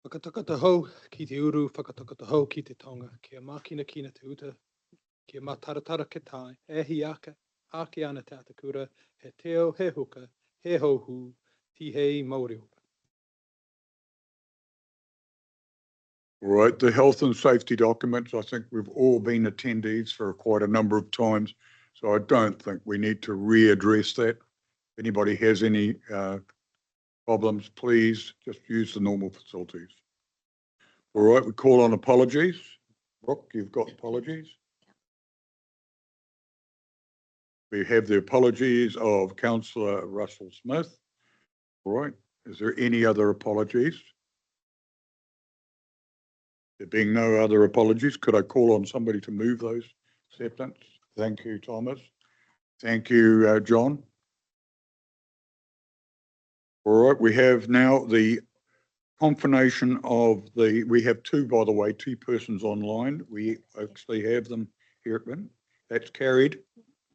Whakataka hou ki te uru, whakataka hou ki te tonga, kia makina kina te uta, kia mataratara ke tai, e hi ake ana te atakura, he teo, he huka, he hohu, ti hei Māori hoka. All right, the health and safety documents, I think we've all been attendees for quite a number of times, so I don't think we need to readdress that. If anybody has any problems, please just use the normal facilities. All right, we call on apologies. Brooke, you've got apologies. We have the apologies of Councillor Russell Smith. All right, is there any other apologies? There being no other apologies, could I call on somebody to move those acceptance? Thank you, Thomas. Thank you, John. All right, we have now the confirmation of we have two, by the way, two persons online. We actually have them here. That's carried.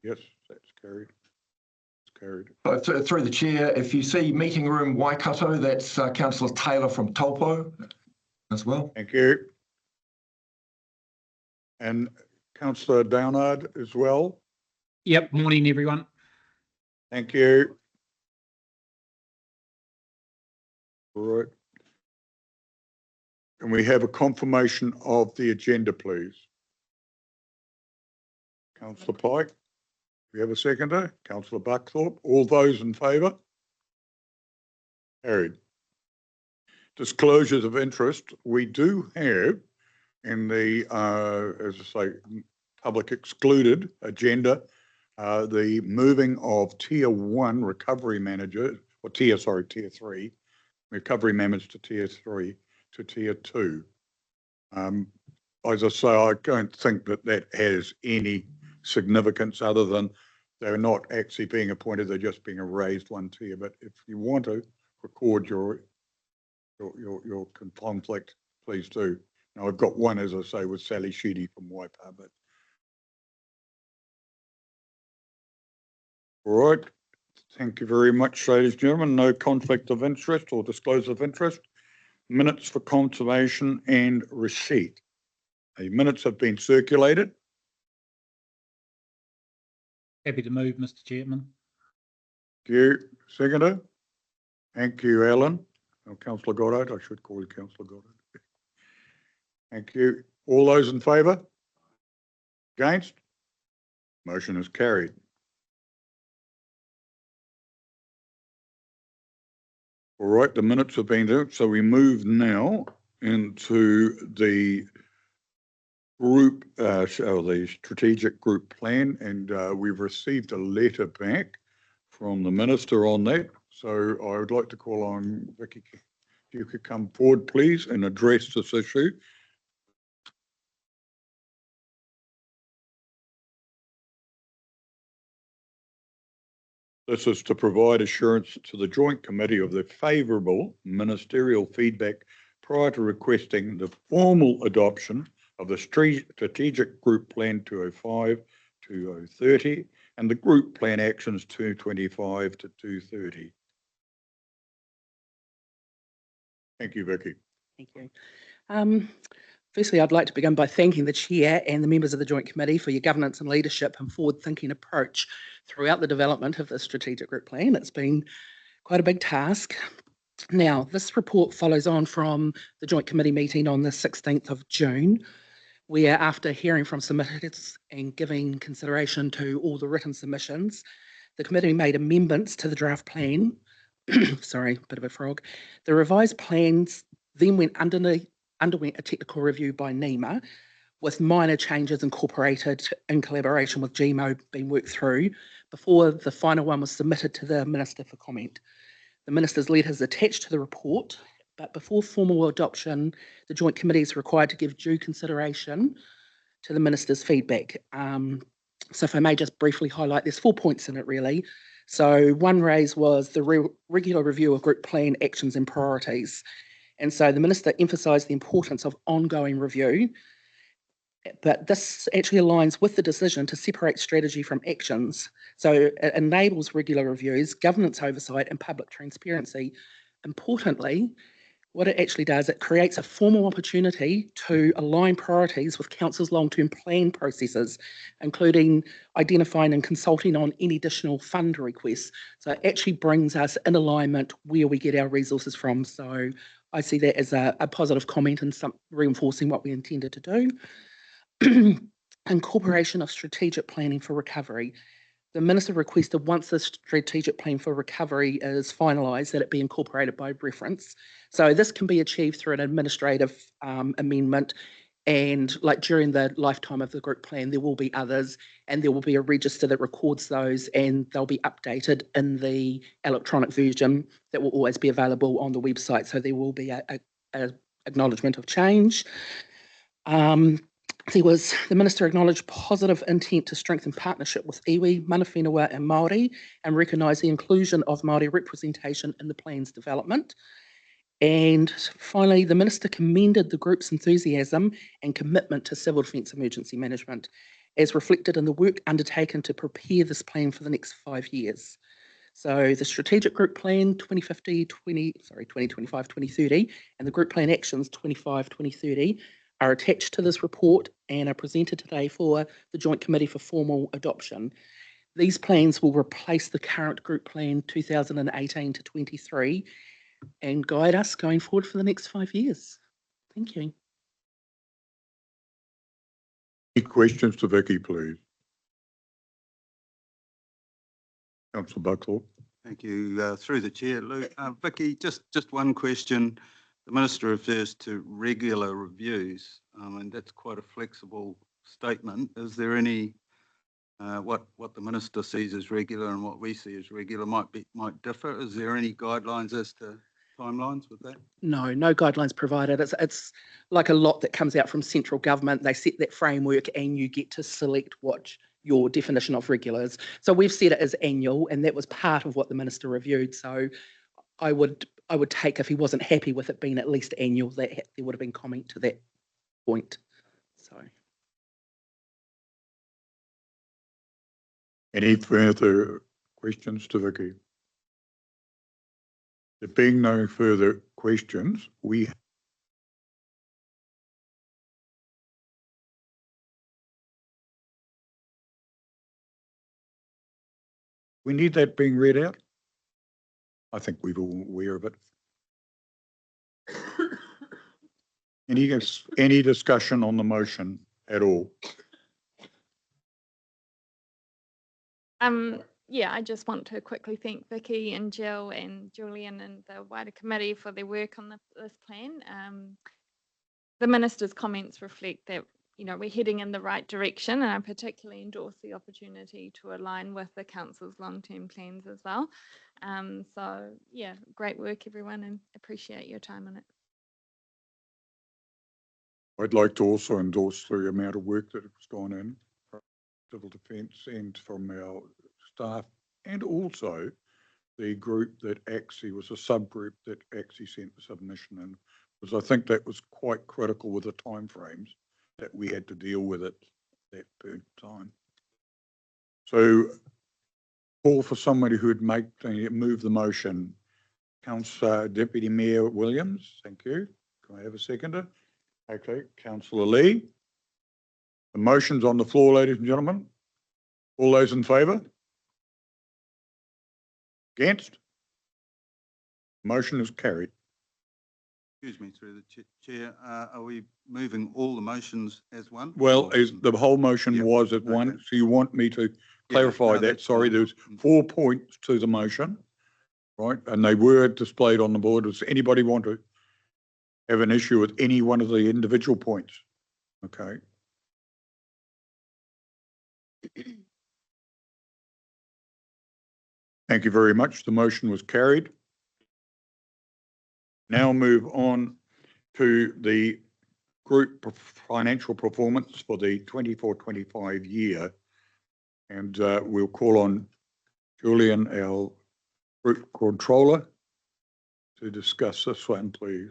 Yes, that's carried. It's carried. Through the chair, if you see meeting room Waikato, that's Councillor Taylor from Taupo as well. Thank you. And Councillor Downard as well. Yep, morning everyone. Thank you. All right. Can we have a confirmation of the agenda, please? Councillor Pike, we have a seconder. Councillor Buckthorpe, all those in favour? Carried. Disclosures of interest, we do have in the, as I say, public excluded agenda, the moving of Tier 1 recovery manager, or Tier 3, recovery manager to Tier 3 to Tier 2. As I say, I don't think that that has any significance other than they're not actually being appointed, they're just being raised one tier. But if you want to record your conflict, please do. Now I've got one, as I say, with Sally Sheedy from Waipa, but all right. Thank you very much, ladies and gentlemen. No conflict of interest or disclosure of interest. Minutes for confirmation and receipt. The minutes have been circulated. Happy to move, Mr. Chairman. Thank you. Seconder. Thank you, Alan. Oh, Councillor Goddard. I should call you Councillor Goddard. Thank you. All those in favour? Against? Motion is carried. All right, the minutes have been done. So we move now into the group, the strategic group plan, and we've received a letter back from the Minister on that. So I would like to call on Vicky, if you could come forward, please, and address this issue. This is to provide assurance to the Joint Committee of the favourable ministerial feedback prior to requesting the formal adoption of the Strategic Group Plan 205-2030 and the Group Plan Actions 225 to 230. Thank you, Vicky. Thank you. Firstly, I'd like to begin by thanking the Chair and the members of the Joint Committee for your governance and leadership and forward-thinking approach throughout the development of the Strategic Group Plan. It's been quite a big task. Now, this report follows on from the Joint Committee meeting on the 16th of June, where after hearing from submitters and giving consideration to all the written submissions, the committee made amendments to the draft plan. Sorry, bit of a frog. The revised plans then underwent a technical review by NEMA, with minor changes incorporated in collaboration with GMO being worked through before the final one was submitted to the Minister for comment. The Minister's letter is attached to the report, but before formal adoption, the Joint Committee is required to give due consideration to the Minister's feedback. So if I may just briefly highlight, there's 4 points in it really. So one raised was the regular review of group plan actions and priorities. And so the Minister emphasised the importance of ongoing review, but this actually aligns with the decision to separate strategy from actions. So it enables regular reviews, governance oversight and public transparency. Importantly, what it actually does, it creates a formal opportunity to align priorities with Council's long-term plan processes, including identifying and consulting on any additional fund requests. So it actually brings us in alignment where we get our resources from. So I see that as a positive comment and some reinforcing what we intended to do. Incorporation of strategic planning for recovery. The Minister requested once the strategic plan for recovery is finalised that it be incorporated by reference. So this can be achieved through an administrative amendment, and like during the lifetime of the group plan there will be others, and there will be a register that records those, and they'll be updated in the electronic version that will always be available on the website. So there will be a acknowledgement of change. The Minister acknowledged positive intent to strengthen partnership with iwi, mana whenua and Māori, and recognise the inclusion of Māori representation in the plan's development. And finally, the Minister commended the group's enthusiasm and commitment to civil defence emergency management, as reflected in the work undertaken to prepare this plan for the next 5 years. So the Strategic Group Plan 2025-2030 and the Group Plan Actions 25-2030 are attached to this report and are presented today for the Joint Committee for formal adoption. These plans will replace the current Group Plan 2018 to 23 and guide us going forward for the next 5 years. Thank you. Any questions to Vicky, please? Councillor Buckthorpe. Thank you. Through the chair, Lou. Vicky, just one question. The Minister refers to regular reviews, and that's quite a flexible statement. Is there any, what the Minister sees as regular and what we see as regular might differ? Is there any guidelines as to timelines with that? No guidelines provided. It's like a lot that comes out from central government. They set that framework and you get to select what your definition of regular is. So we've set it as annual, and that was part of what the Minister reviewed. So I would take, if he wasn't happy with it being at least annual, that there would have been comment to that point. So. Any further questions to Vicky? There being no further questions, we need that being read out. I think we're all aware of it. Any discussion on the motion at all? Yeah, I just want to quickly thank Vicky and Jill and Julian and the wider committee for their work on this plan. The Minister's comments reflect that, you know, we're heading in the right direction, and I particularly endorse the opportunity to align with the Council's long-term plans as well. So yeah, great work everyone, and appreciate your time on it. I'd like to also endorse the amount of work that has gone in from civil defence and from our staff, and also the group that actually was a subgroup that actually sent the submission in, because I think that was quite critical with the timeframes that we had to deal with it that time. So call for somebody who would move the motion. Councillor Deputy Mayor Williams, thank you. Can I have a seconder? Okay, Councillor Lee. The motion's on the floor, ladies and gentlemen. All those in favour? Against? Motion is carried. Excuse me, through the chair, are we moving all the motions as one? Well, the whole motion was at one, so you want me to clarify that? Sorry, there's 4 points to the motion, right? And they were displayed on the board. Does anybody want to have an issue with any one of the individual points? Okay. Thank you very much. The motion was carried. Now move on to the group financial performance for the 24-25 year. And we'll call on Julian, our group controller, to discuss this one, please.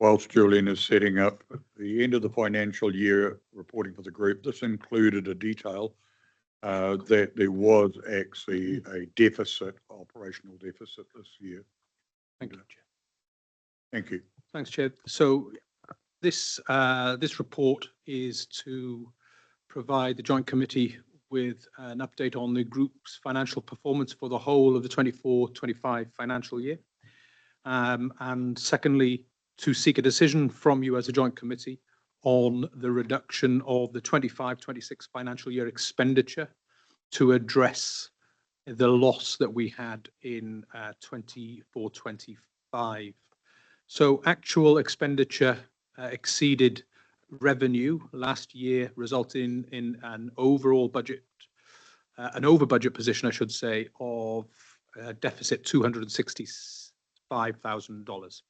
whilst Julian is setting up the end of the financial year reporting for the group, this included a detail that there was actually a deficit, operational deficit this year. Thank you, Chair. Thank you. Thanks, Chair. So this report is to provide the Joint Committee with an update on the group's financial performance for the whole of the 24-25 financial year. And secondly, to seek a decision from you as a Joint Committee on the reduction of the 25-26 financial year expenditure to address the loss that we had in 24-25. So actual expenditure exceeded revenue last year, resulting in an overall budget, an over budget position, I should say, of deficit $265,000.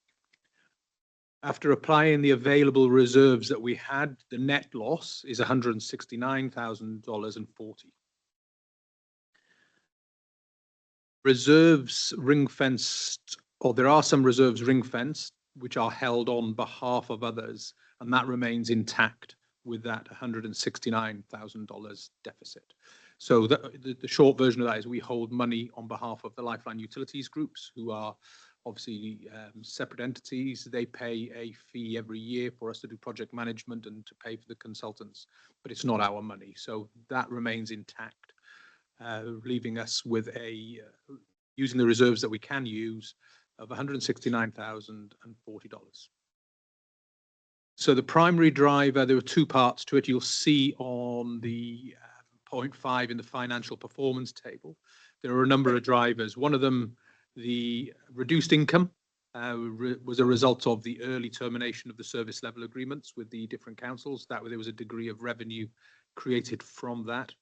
After applying the available reserves that we had, the net loss is $169,040. Reserves ring-fenced, or there are some reserves ring-fenced, which are held on behalf of others, and that remains intact with that $169,000 deficit. So the short version of that is we hold money on behalf of the Lifeline Utilities groups, who are obviously separate entities. They pay a fee every year for us to do project management and to pay for the consultants, but it's not our money. So that remains intact, leaving us with using the reserves that we can use of $169,040. So the primary driver, there were two parts to it. You'll see on the 0.5 in the financial performance table, there are a number of drivers. One of them, the reduced income, was a result of the early termination of the service level agreements with the different councils. That there was a degree of revenue created from that.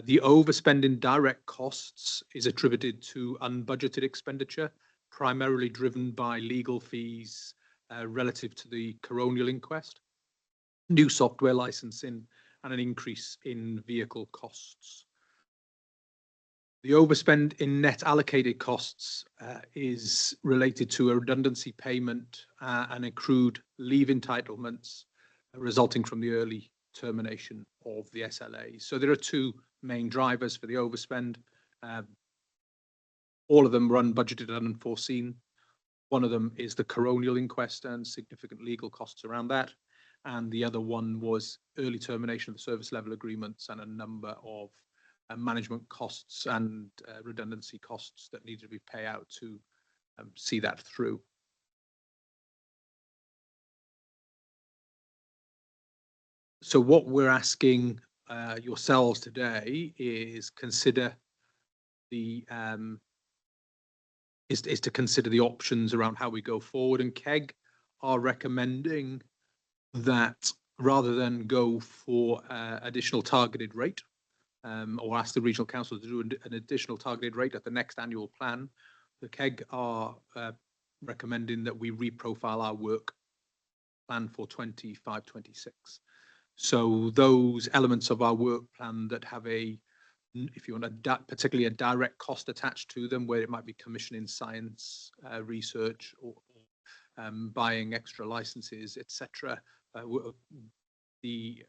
The overspend in direct costs is attributed to unbudgeted expenditure, primarily driven by legal fees relative to the coronial inquest, new software licensing, and an increase in vehicle costs. The overspend in net allocated costs is related to a redundancy payment and accrued leave entitlements resulting from the early termination of the SLA. So there are two main drivers for the overspend. All of them were unbudgeted and unforeseen. One of them is the coronial inquest and significant legal costs around that. And the other one was early termination of the service level agreements and a number of management costs and redundancy costs that needed to be paid out to see that through. So what we're asking yourselves today is consider the is to consider the options around how we go forward, and KEG are recommending that rather than go for additional targeted rate or ask the regional council to do an additional targeted rate at the next annual plan, the KEG are recommending that we reprofile our work plan for 25-26. So those elements of our work plan that have if you want particularly a direct cost attached to them, where it might be commissioning science research or buying extra licenses, etc. The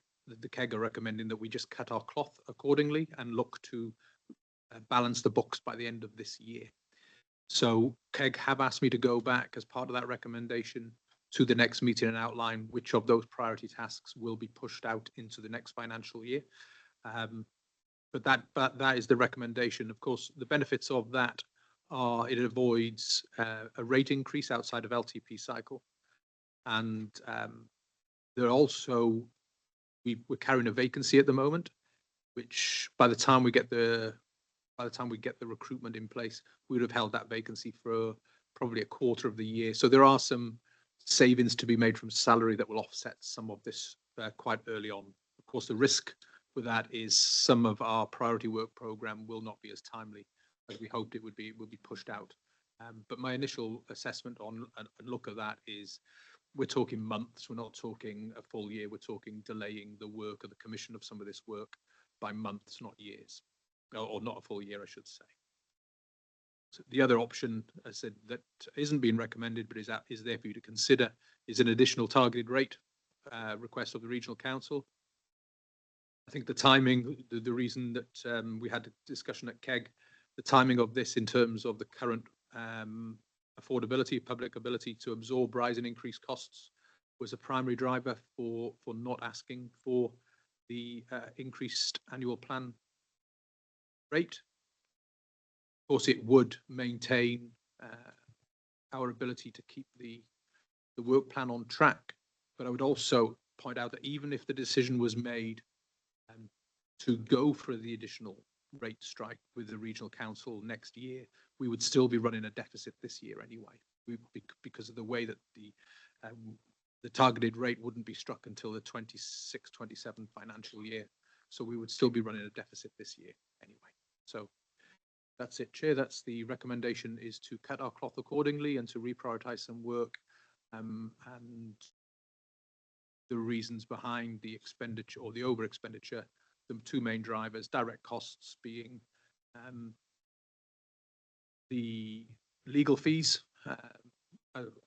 KEG are recommending that we just cut our cloth accordingly and look to balance the books by the end of this year. So KEG have asked me to go back as part of that recommendation to the next meeting and outline which of those priority tasks will be pushed out into the next financial year. But that is the recommendation. Of course, the benefits of that are it avoids a rate increase outside of LTP cycle, and there also we're carrying a vacancy at the moment, which by the time we get the recruitment in place, we would have held that vacancy for probably a quarter of the year. So there are some savings to be made from salary that will offset some of this quite early on. Of course, the risk with that is some of our priority work program will not be as timely as we hoped it would be, will be pushed out. But my initial assessment on and look at that is we're talking months, we're not talking a full year, we're talking delaying the work of the commission of some of this work by months, not years, or not a full year, I should say. the other option, as I said, that isn't being recommended but is there for you to consider is an additional targeted rate request of the regional council. I think the timing, the reason that we had a discussion at KEG, the timing of this in terms of the current affordability, public ability to absorb rise and increased costs was a primary driver for not asking for the increased annual plan rate. Of course, it would maintain our ability to keep the work plan on track. But I would also point out that even if the decision was made to go for the additional rate strike with the regional council next year, we would still be running a deficit this year anyway, because of the way that the targeted rate wouldn't be struck until the 26-27 financial year. So we would still be running a deficit this year anyway. So that's it, Chair. That's the recommendation, is to cut our cloth accordingly and to reprioritize some work, and the reasons behind the expenditure or the over expenditure, the two main drivers, direct costs being the legal fees,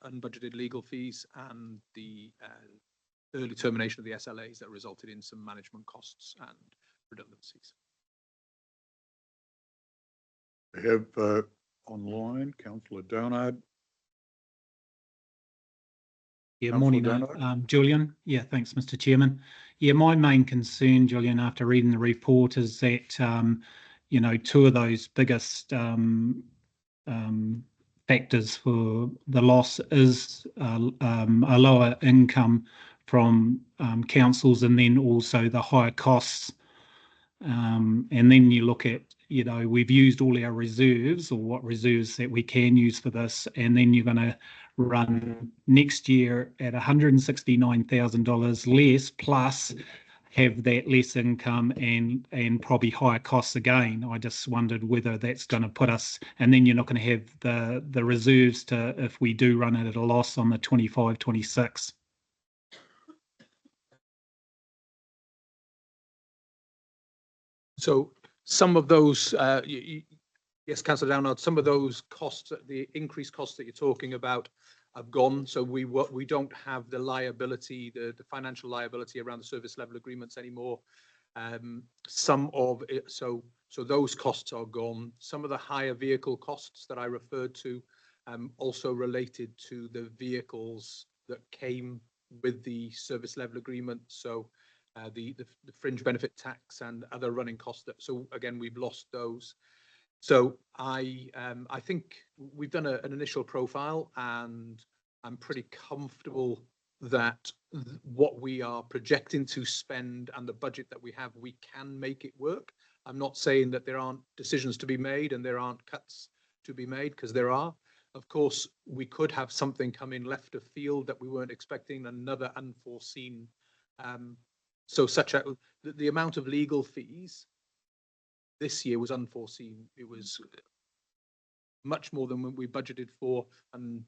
unbudgeted legal fees, and the early termination of the SLAs that resulted in some management costs and redundancies. We have online Councillor Downard. Yeah, Councillor morning, Downard. Julian. Yeah, thanks, Mr. Chairman. Yeah, my main concern, Julian, after reading the report is that, you know, two of those biggest factors for the loss is a lower income from councils, and then also the higher costs. And then you look at, you know, we've used all our reserves, or what reserves that we can use for this, and then you're going to run next year at $169,000 less, plus have that less income and probably higher costs again. I just wondered whether that's going to put us, and then you're not going to have the reserves to, if we do run it at a loss on the 25-26. So some of those, yes, Councillor Downard, some of those costs, the increased costs that you're talking about, have gone. So we don't have the liability, the financial liability around the service level agreements anymore. Some of it, so those costs are gone. Some of the higher vehicle costs that I referred to also related to the vehicles that came with the service level agreement. So the fringe benefit tax and other running costs. So again, we've lost those. So I think we've done an initial profile, and I'm pretty comfortable that what we are projecting to spend and the budget that we have, we can make it work. I'm not saying that there aren't decisions to be made and there aren't cuts to be made, because there are. Of course, we could have something come in left of field that we weren't expecting, another unforeseen. So the amount of legal fees this year was unforeseen. It was much more than we budgeted for, and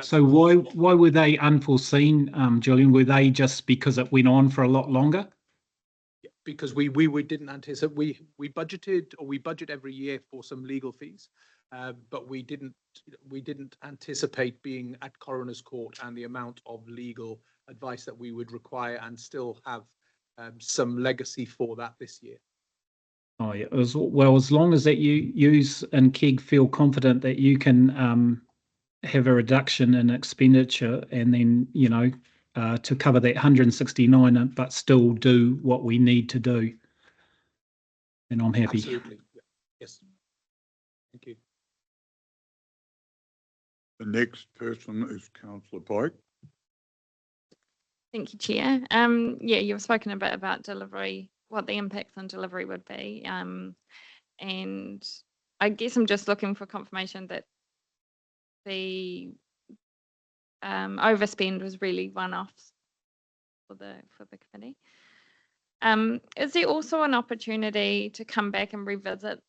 so why were they unforeseen, Julian? Were they just because it went on for a lot longer? Because we didn't anticipate, we budgeted, or we budget every year for some legal fees, but we didn't anticipate being at coroner's court and the amount of legal advice that we would require, and still have some legacy for that this year. Oh yeah, well, as long as that you use and KEG feel confident that you can have a reduction in expenditure, and then, you know, to cover that 169, but still do what we need to do, and I'm happy. Absolutely. Yeah. Yes. Thank you. The next person is Councillor Pike. Thank you, Chair. Yeah, you've spoken a bit about delivery, what the impacts on delivery would be. And I guess I'm just looking for confirmation that the overspend was really one-offs for the committee. Is there also an opportunity to come back and revisit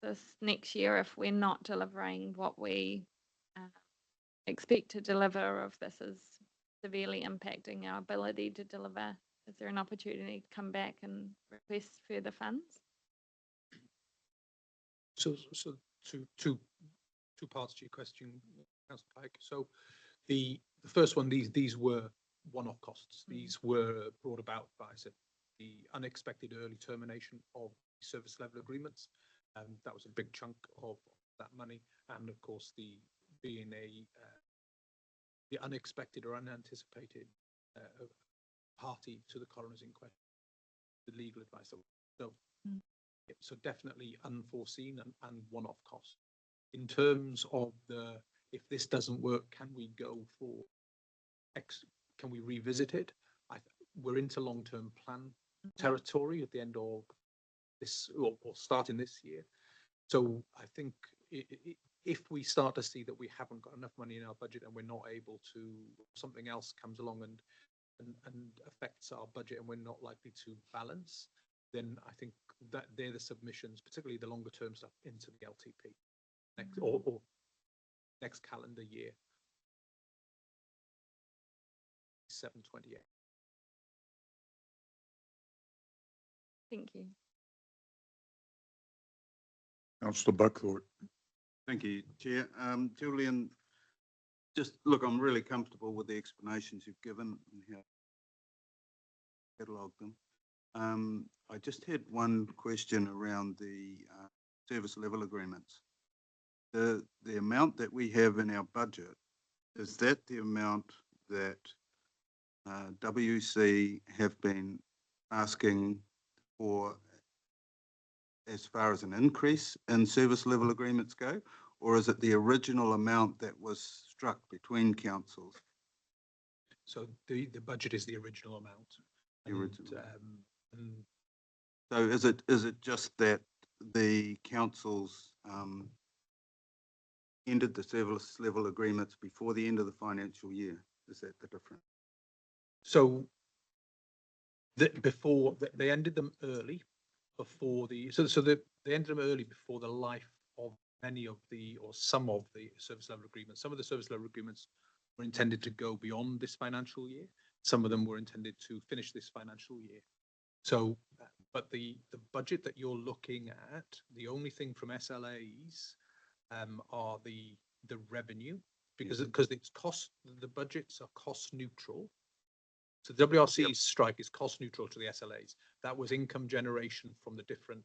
this next year if we're not delivering what we expect to deliver, or if this is severely impacting our ability to deliver? Is there an opportunity to come back and request further funds? So two parts to your question, Councillor Pike. So the first one, these were one-off costs. These were brought about by the unexpected early termination of service level agreements. That was a big chunk of that money, and of course the unexpected or unanticipated party to the coroner's inquest, the legal advice. So definitely unforeseen and one-off cost. In terms of if this doesn't work, can we go for can we revisit it? We're into long-term plan territory at the end of this or starting this year. So I think if we start to see that we haven't got enough money in our budget and we're not able to, something else comes along and affects our budget and we're not likely to balance, then I think that they're the submissions, particularly the longer term stuff, into the LTP next or next calendar year. 7/28. Thank you. Councillor Buckthorpe. Thank you, Chair. Julian, just look, I'm really comfortable with the explanations you've given and how catalogued them. I just had one question around the service level agreements. The amount that we have in our budget, is that the amount that WC have been asking for as far as an increase in service level agreements go, or is it the original amount that was struck between councils? So the budget is the original amount. The original. And so is it just that the councils ended the service level agreements before the end of the financial year? Is that the difference? so they ended them early before they ended them early before the life of many of or some of the service level agreements. Some of the service level agreements were intended to go beyond this financial year. Some of them were intended to finish this financial year. So, but the budget that you're looking at, the only thing from SLAs are the revenue, because it's the budgets are cost neutral. So the WRC's strike is cost neutral to the SLAs. That was income generation from the different,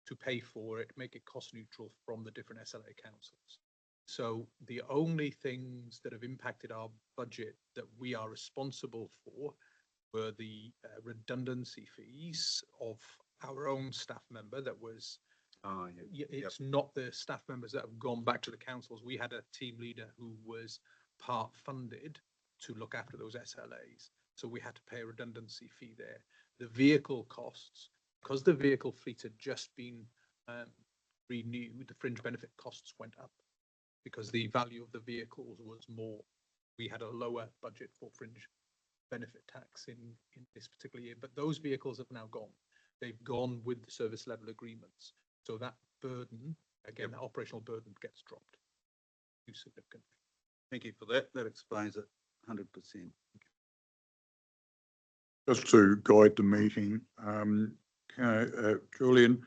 to pay for it, make it cost neutral from the different SLA councils. So the only things that have impacted our budget that we are responsible for were the redundancy fees of our own staff member that was, it's not the staff members that have gone back to the councils. We had a team leader who was part funded to look after those SLAs. So we had to pay a redundancy fee there. The vehicle costs, because the vehicle fleet had just been renewed, the fringe benefit costs went up because the value of the vehicles was more. We had a lower budget for fringe benefit tax in this particular year, but those vehicles have now gone. They've gone with the service level agreements. So that burden, again, that operational burden gets dropped too significantly. Thank you for that. That explains it 100%. Just to guide the meeting, Julian,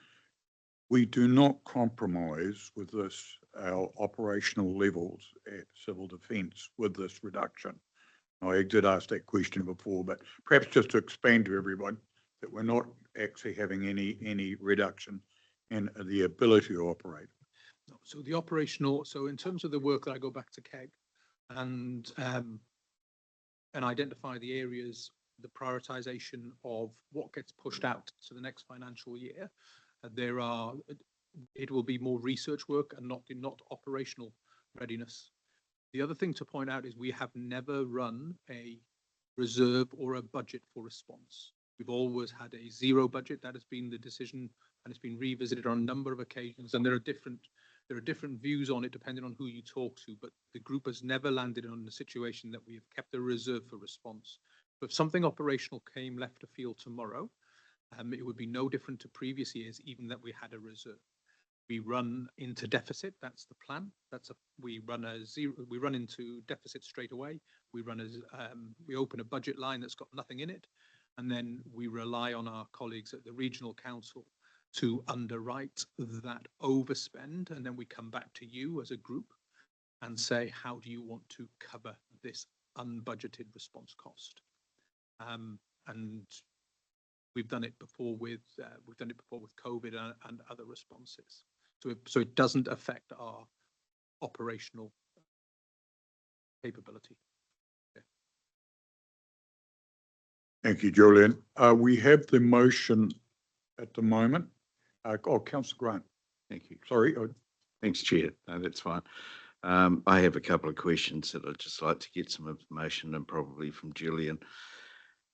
we do not compromise with this, our operational levels at civil defence with this reduction. I did ask that question before, but perhaps just to expand to everyone that we're not actually having any reduction in the ability to operate. No, so the operational, so in terms of the work that I go back to KEG and identify the areas, the prioritization of what gets pushed out to the next financial year, it will be more research work and not operational readiness. The other thing to point out is we have never run a reserve or a budget for response. We've always had a zero budget. That has been the decision, and it's been revisited on a number of occasions. And there are different views on it depending on who you talk to. But the group has never landed on the situation that we have kept a reserve for response. So if something operational came left afield tomorrow, it would be no different to previous years, even that we had a reserve. We run into deficit. That's the plan. We run into deficit straight away. We open a budget line that's got nothing in it, and then we rely on our colleagues at the regional council to underwrite that overspend, and then we come back to you as a group and say, how do you want to cover this unbudgeted response cost? And we've done it before with COVID and other responses. So it doesn't affect our operational capability. Yeah. Thank you, Julian. We have the motion at the moment. Councillor Grant. Thank you. Sorry. Thanks, Chair. No, that's fine. I have a couple of questions that I'd just like to get some information and probably from Julian.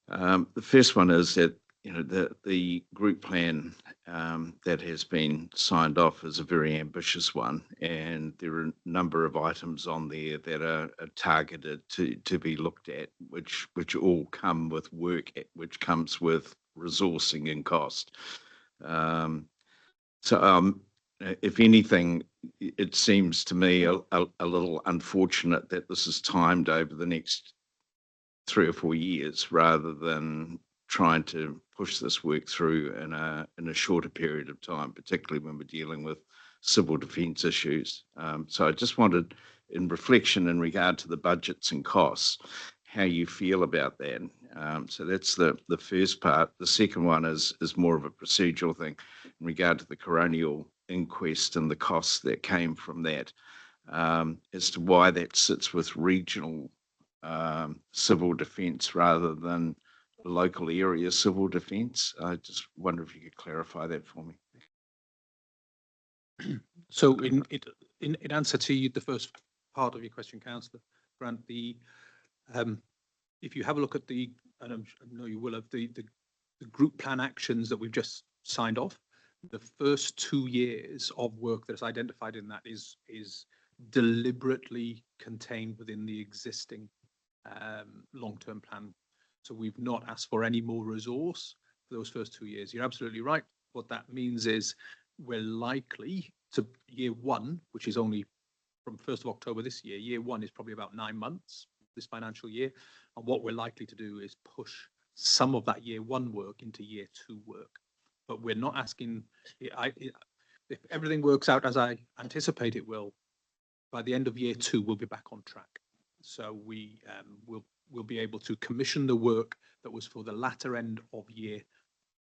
The first one is that, you know, the group plan that has been signed off is a very ambitious one, and there are a number of items on there that are targeted to be looked at, which all come with work, which comes with resourcing and cost. If anything, it seems to me a little unfortunate that this is timed over the next 3 or 4 years rather than trying to push this work through in a shorter period of time, particularly when we're dealing with civil defence issues. So I just wanted, in reflection in regard to the budgets and costs, how you feel about that. So that's the first part. The second one is more of a procedural thing in regard to the coronial inquest and the costs that came from that, as to why that sits with regional civil defence rather than local area civil defence. I just wonder if you could clarify that for me. So in answer to the first part of your question, Councillor Grant, if you have a look at and I know you will have, the group plan actions that we've just signed off, the first 2 years of work that's identified in that is deliberately contained within the existing long-term plan. So we've not asked for any more resource for those first 2 years. You're absolutely right. What that means is we're likely to year one, which is only from 1st of October this year. Year one is probably about 9 months this financial year. And what we're likely to do is push some of that year one work into year two work. But we're not asking, if everything works out as I anticipate it will, by the end of year two, we'll be back on track. So we'll be able to commission the work that was for the latter end of year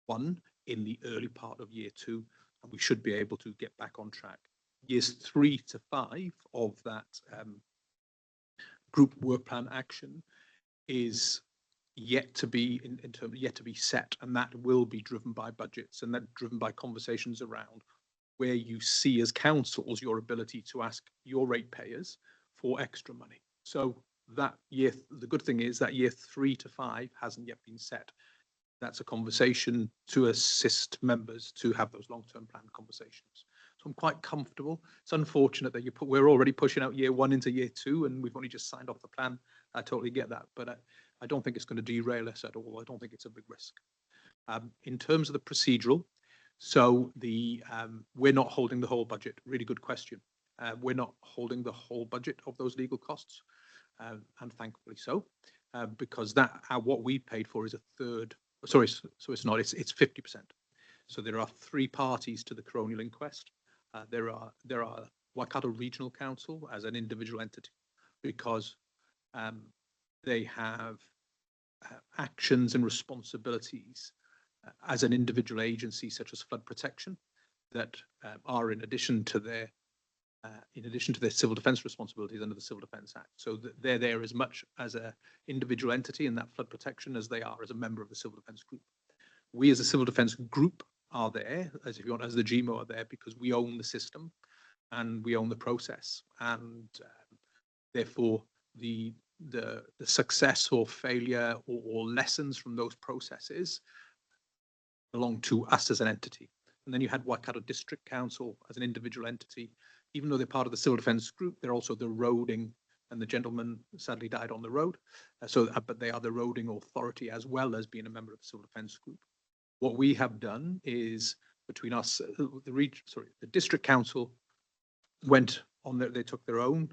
one in the early part of year two, and we should be able to get back on track. Years 3 to 5 of that group work plan action is yet to be yet to be set, and that will be driven by budgets and that driven by conversations around where you see as councils your ability to ask your ratepayers for extra money. So that year, the good thing is that year 3 to 5 hasn't yet been set. That's a conversation to assist members to have those long-term plan conversations. So I'm quite comfortable. It's unfortunate that we're already pushing out year one into year two, and we've only just signed off the plan. I totally get that, but I don't think it's going to derail us at all. I don't think it's a big risk. In terms of the procedural, so we're not holding the whole budget. Really good question. We're not holding the whole budget of those legal costs, and thankfully so, because what we paid for is a third. Sorry, so it's not. It's 50%. So there are 3 parties to the coronial inquest. There are Waikato Regional Council as an individual entity, because they have actions and responsibilities as an individual agency, such as flood protection, that are in addition to their civil defence responsibilities under the Civil Defence Act. So they're there as much as an individual entity in that flood protection as they are as a member of the Civil Defence Group. We as a Civil Defence Group are there, as if you want, as the GMO are there, because we own the system and we own the process, and therefore the success or failure or lessons from those processes belong to us as an entity. And then you had Waikato District Council as an individual entity. Even though they're part of the Civil Defence Group, they're also the roading, and the gentleman sadly died on the road. But they are the roading authority as well as being a member of the Civil Defence Group. What we have done is, between us, the District Council went on they took their own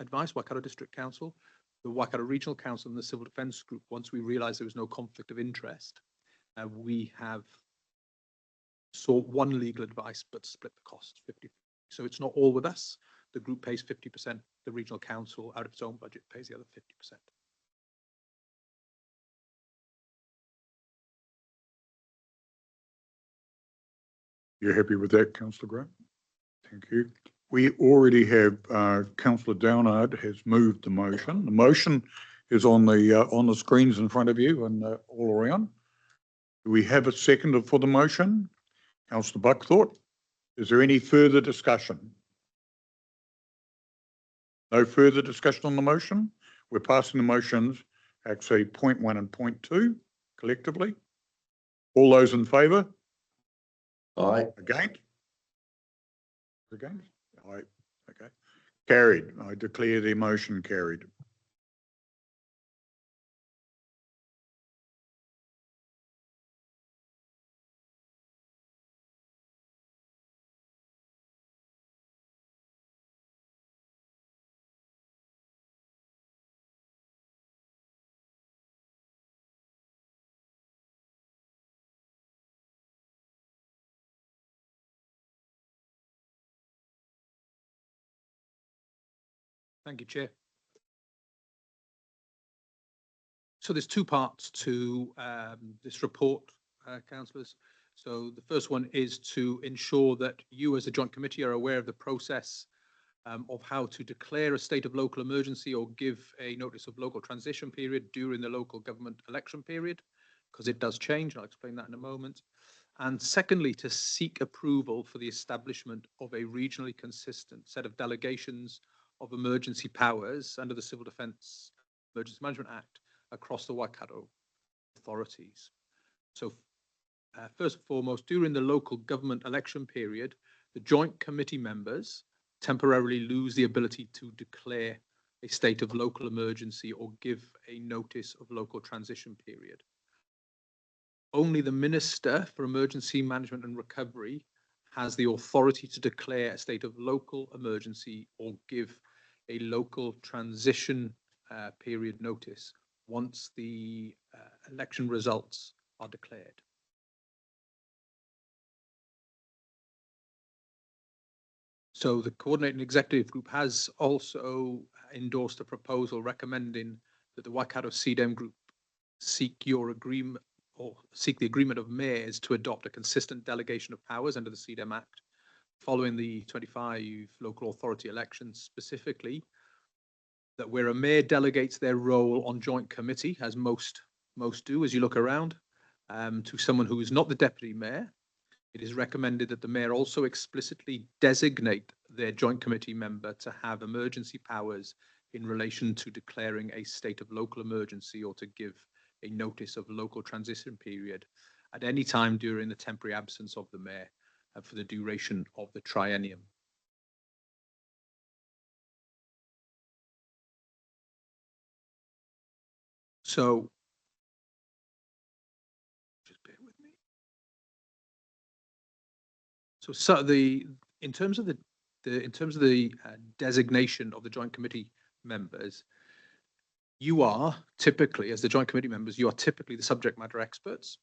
advice, Waikato District Council, the Waikato Regional Council and the Civil Defence Group. Once we realised there was no conflict of interest, we have sought one legal advice, but split the costs 50. So it's not all with us. The group pays 50%. The regional council, out of its own budget, pays the other 50%. You're happy with that, Councillor Grant? Thank you. We already have Councillor Downard has moved the motion. The motion is on the screens in front of you and all around. Do we have a seconder for the motion? Councillor Buckthorpe. Is there any further discussion? No further discussion on the motion. We're passing the motions, actually point 1 and point 2 collectively. All those in favour? Aye. Against? Against? Aye. Okay. Carried. I declare the motion carried. Thank you, Chair. So there's two parts to this report, councillors. So the first one is to ensure that you as a joint committee are aware of the process of how to declare a state of local emergency or give a notice of local transition period during the local government election period, because it does change. I'll explain that in a moment. And secondly, to seek approval for the establishment of a regionally consistent set of delegations of emergency powers under the Civil Defence Emergency Management Act across the Waikato authorities. So first and foremost, during the local government election period, the joint committee members temporarily lose the ability to declare a state of local emergency or give a notice of local transition period. Only the Minister for Emergency Management and Recovery has the authority to declare a state of local emergency or give a local transition period notice once the election results are declared. So the coordinating executive group has also endorsed a proposal recommending that the Waikato CDEM group seek your agreement or seek the agreement of mayors to adopt a consistent delegation of powers under the CDEM Act following the 25 local authority elections, specifically that where a mayor delegates their role on joint committee, as most do as you look around, to someone who is not the deputy mayor, it is recommended that the mayor also explicitly designate their joint committee member to have emergency powers in relation to declaring a state of local emergency or to give a notice of local transition period at any time during the temporary absence of the mayor for the duration of the triennium. So, just bear with me. So in terms of the designation of the joint committee members, you are typically, as the joint committee members, you are typically the subject matter experts.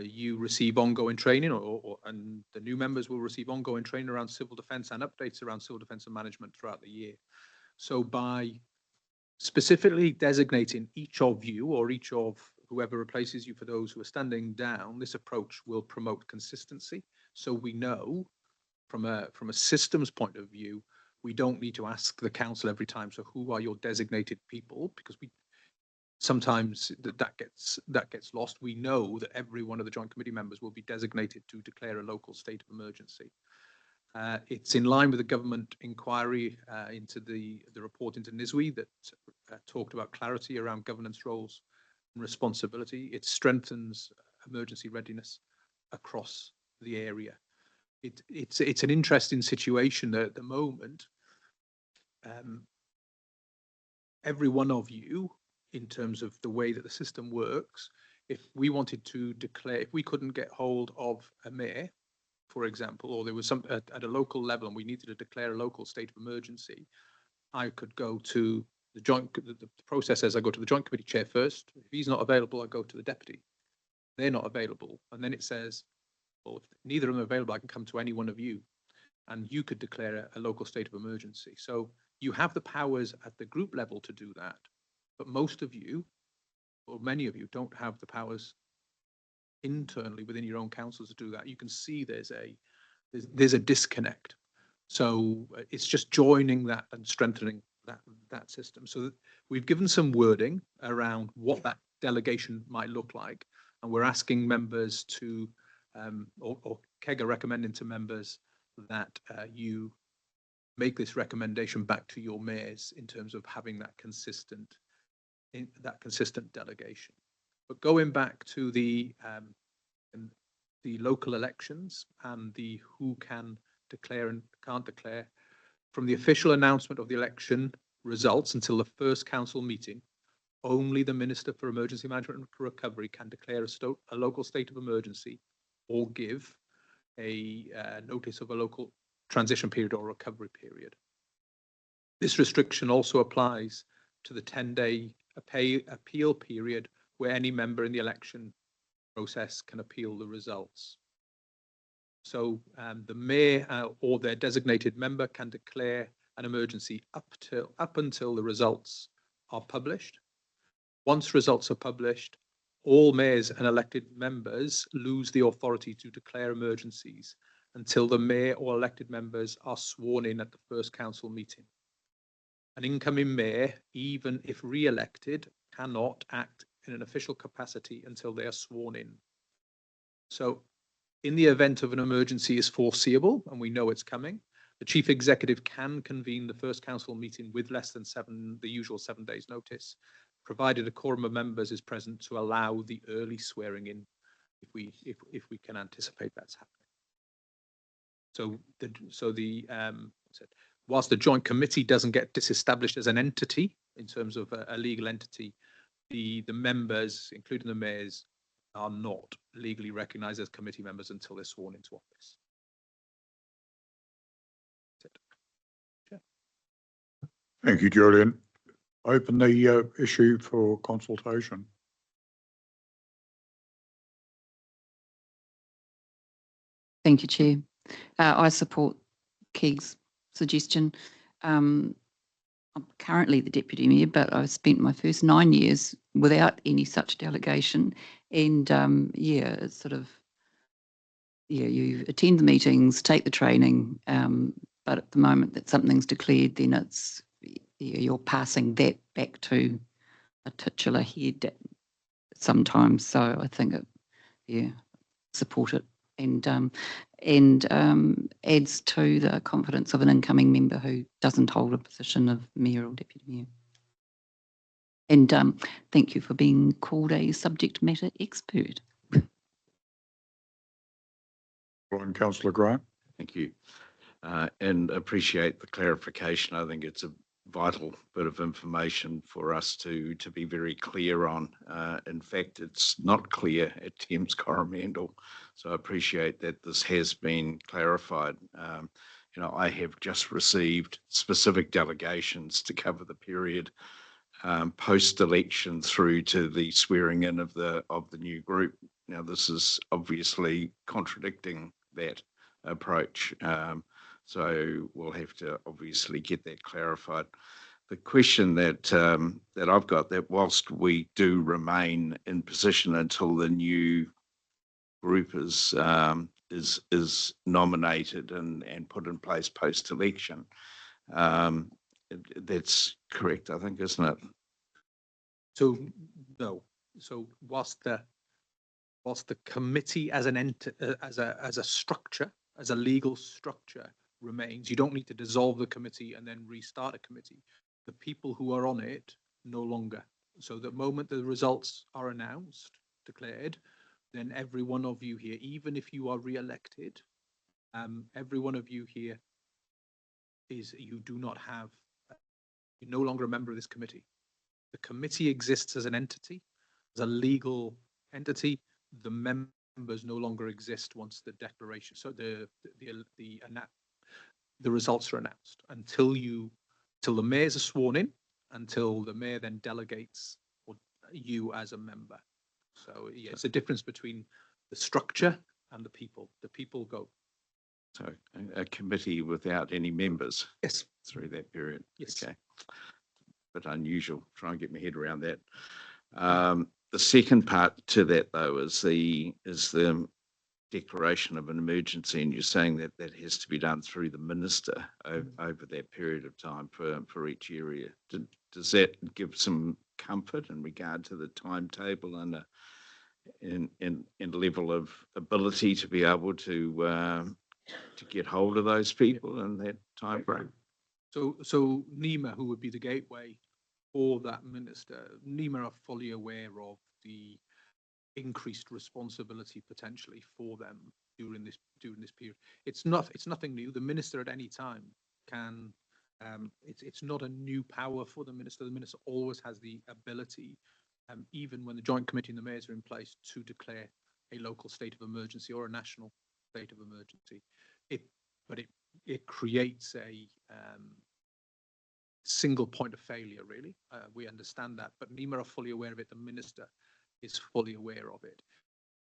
You receive ongoing training, and the new members will receive ongoing training around civil defence and updates around civil defence and management throughout the year. So by specifically designating each of you or each of whoever replaces you for those who are standing down, this approach will promote consistency. So we know from a systems point of view, we don't need to ask the council every time, so who are your designated people? Because we sometimes that gets lost. We know that every one of the joint committee members will be designated to declare a local state of emergency. It's in line with the government inquiry into the report into NISWI that talked about clarity around governance roles and responsibility. It strengthens emergency readiness across the area. It's an interesting situation at the moment. Every one of you, in terms of the way that the system works, if we wanted to declare, if we couldn't get hold of a mayor, for example, or there was some at a local level and we needed to declare a local state of emergency, I could go to the process says I go to the joint committee chair first. If he's not available, I go to the deputy. They're not available. And then it says, or if neither of them are available, I can come to any one of you, and you could declare a local state of emergency. So you have the powers at the group level to do that, but most of you, or many of you, don't have the powers internally within your own councils to do that. You can see there's a disconnect. So it's just joining that and strengthening that system. So we've given some wording around what that delegation might look like, and we're asking members to, or KEG are recommending to members that you make this recommendation back to your mayors in terms of having that consistent delegation. But going back to the local elections and the who can declare and can't declare, from the official announcement of the election results until the first council meeting, only the Minister for Emergency Management and Recovery can declare a local state of emergency or give a notice of a local transition period or recovery period. This restriction also applies to the 10-day appeal period where any member in the election process can appeal the results. So the mayor or their designated member can declare an emergency up until the results are published. Once results are published, all mayors and elected members lose the authority to declare emergencies until the mayor or elected members are sworn in at the first council meeting. An incoming mayor, even if re-elected, cannot act in an official capacity until they are sworn in. So in the event of an emergency is foreseeable, and we know it's coming, the chief executive can convene the first council meeting with less than the usual 7 days notice, provided a quorum of members is present to allow the early swearing in if we can anticipate that's happening. Whilst the joint committee doesn't get disestablished as an entity in terms of a legal entity, the members, including the mayors, are not legally recognised as committee members until they're sworn into office. Thank you, Julian. Open the issue for consultation. Thank you, Chair. I support KEG's suggestion. I'm currently the Deputy Mayor, but I've spent my first 9 years without any such delegation. And it's sort of, you attend the meetings, take the training, but at the moment that something's declared, then it's, you're passing that back to a titular head sometimes. So I think support it, and adds to the confidence of an incoming member who doesn't hold a position of mayor or deputy mayor. And thank you for being called a subject matter expert. Councillor Grant. Thank you. And appreciate the clarification. I think it's a vital bit of information for us to be very clear on. In fact, it's not clear at Thames Coromandel, so I appreciate that this has been clarified. I have just received specific delegations to cover the period post-election through to the swearing in of the new group. Now, this is obviously contradicting that approach. So we'll have to obviously get that clarified. The question that I've got, that whilst we do remain in position until the new group is nominated and put in place post-election, that's correct, I think, isn't it? So no. So whilst the committee as a structure, as a legal structure remains, you don't need to dissolve the committee and then restart a committee. The people who are on it no longer. So the moment the results are announced, declared, then every one of you here, even if you are re-elected, every one of you here you're no longer a member of this committee. The committee exists as an entity, as a legal entity. The members no longer exist once the declaration, so the results are announced until the mayors are sworn in, until the mayor then delegates you as a member. So it's a difference between the structure and the people go. So a committee without any members Yes. through that period. Yes. Okay. Bit unusual. Try and get my head around that. The second part to that, though, is the declaration of an emergency, and you're saying that that has to be done through the minister over that period of time for each area. Does that give some comfort in regard to the timetable and level of ability to be able to get hold of those people in that time frame? So NEMA, who would be the gateway for that minister, NEMA are fully aware of the increased responsibility potentially for them during this period. It's nothing new. The minister at any time can. It's not a new power for the minister. The minister always has the ability, even when the Joint Committee and the mayors are in place, to declare a local state of emergency or a national state of emergency. It creates a single point of failure, really. We understand that, but NEMA are fully aware of it. The minister is fully aware of it.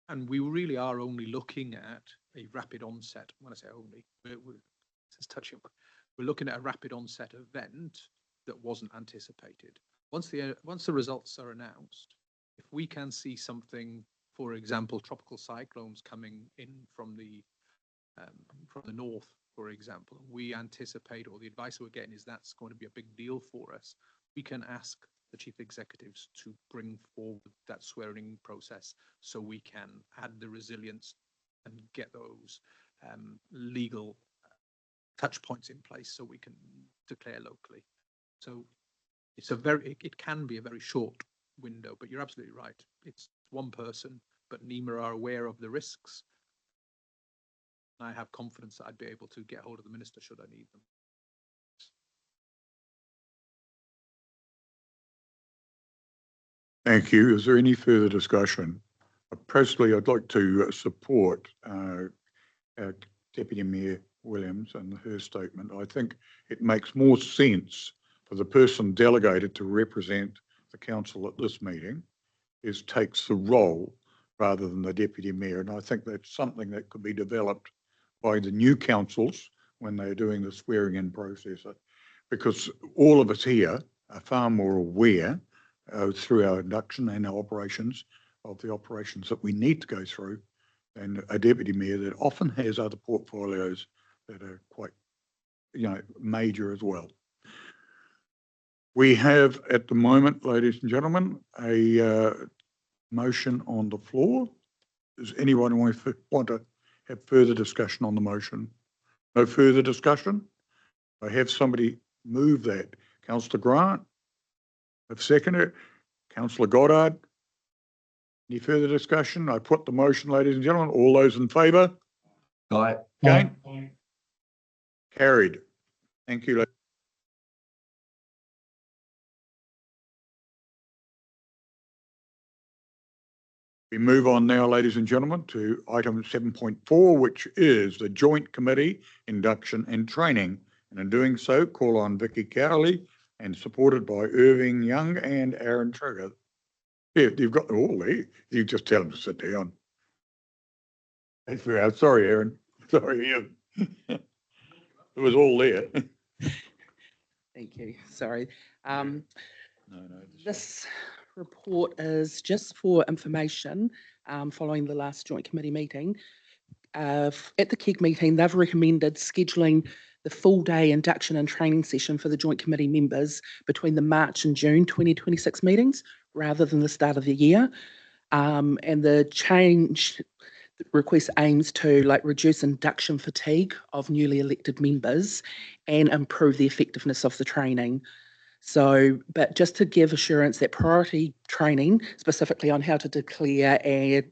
And we really are only looking at a rapid onset. When I say only, we're looking at a rapid onset event that wasn't anticipated. Once the results are announced, if we can see something, for example, tropical cyclones coming in from the north, for example, we anticipate, or the advice we're getting is that's going to be a big deal for us, we can ask the chief executives to bring forward that swearing process so we can add the resilience and get those legal touch points in place so we can declare locally. So it can be a very short window, but you're absolutely right. It's one person, but NEMA are aware of the risks. I have confidence that I'd be able to get hold of the minister should I need them. Thank you. Is there any further discussion? Personally, I'd like to support Deputy Mayor Williams and her statement. I think it makes more sense for the person delegated to represent the council at this meeting takes the role rather than the Deputy Mayor. And I think that's something that could be developed by the new councils when they're doing the swearing in process, because all of us here are far more aware through our induction and our operations of the operations that we need to go through, and a deputy mayor that often has other portfolios that are quite, major as well. We have at the moment, ladies and gentlemen, a motion on the floor. Does anyone want to have further discussion on the motion? No further discussion? I have somebody move that. Councillor Grant, I've seconded it. Councillor Goddard. Any further discussion? I put the motion, ladies and gentlemen. All those in favour? Aye. Again? Carried. Thank you. We move on now, ladies and gentlemen, to item 7.4, which is the Joint Committee Induction and Training. And in doing so, call on Vicky Cowley and supported by Irving Young and Aaron Trigger. Yeah, you've got them all there. You just tell them to sit down. That's fair. Sorry, Aaron. Sorry, Ian. It was all there. Thank you. Sorry. No. This report is just for information following the last Joint Committee meeting. At the KEG meeting, they've recommended scheduling the full day induction and training session for the Joint Committee members between the March and June 2026 meetings rather than the start of the year. And the change request aims to reduce induction fatigue of newly elected members and improve the effectiveness of the training. So, but just to give assurance that priority training, specifically on how to declare a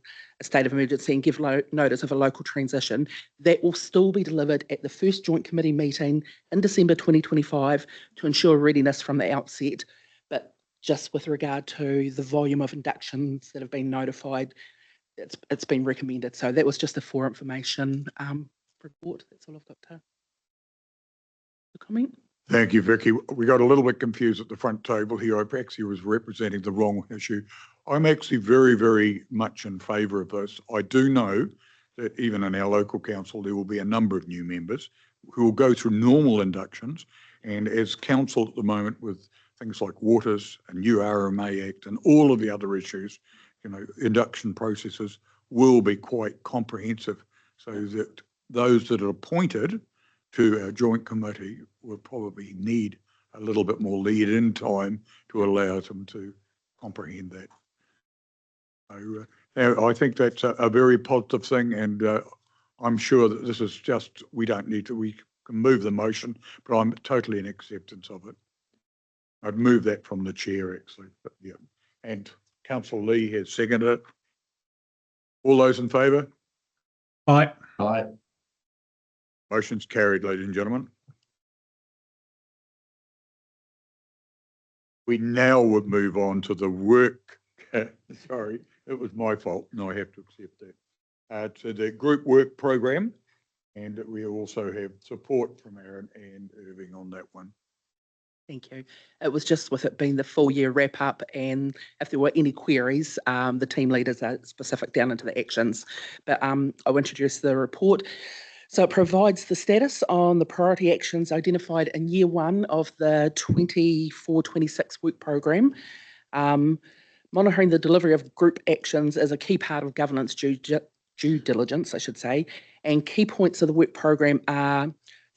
state of emergency and give notice of a local transition, that will still be delivered at the first Joint Committee meeting in December 2025 to ensure readiness from the outset. But just with regard to the volume of inductions that have been notified, it's been recommended. So that was just a for information report. That's all I've got to comment. Thank you, Vicky. We got a little bit confused at the front table here. I actually was representing the wrong issue. I'm actually very, very much in favour of this. I do know that even in our local council, there will be a number of new members who will go through normal inductions. And as council at the moment with things like waters and new RMA Act and all of the other issues, induction processes will be quite comprehensive, so that those that are appointed to our joint committee will probably need a little bit more lead-in time to allow them to comprehend that. So I think that's a very positive thing, and I'm sure that this is just, we don't need to, we can move the motion, but I'm totally in acceptance of it. I'd move that from the chair, actually, but yeah. And Councillor Lee has seconded it. All those in favour? Aye. Aye. Motion's carried, ladies and gentlemen. We now would move on to the work. Sorry, it was my fault. No, I have to accept that. To the group work program, and we also have support from Aaron and Irving on that one. Thank you. It was just with it being the full year wrap up, and if there were any queries, the team leaders are specific down into the actions. But I'll introduce the report. So it provides the status on the priority actions identified in year one of the 24-26 work program. Monitoring the delivery of group actions is a key part of governance due diligence, I should say, and key points of the work program are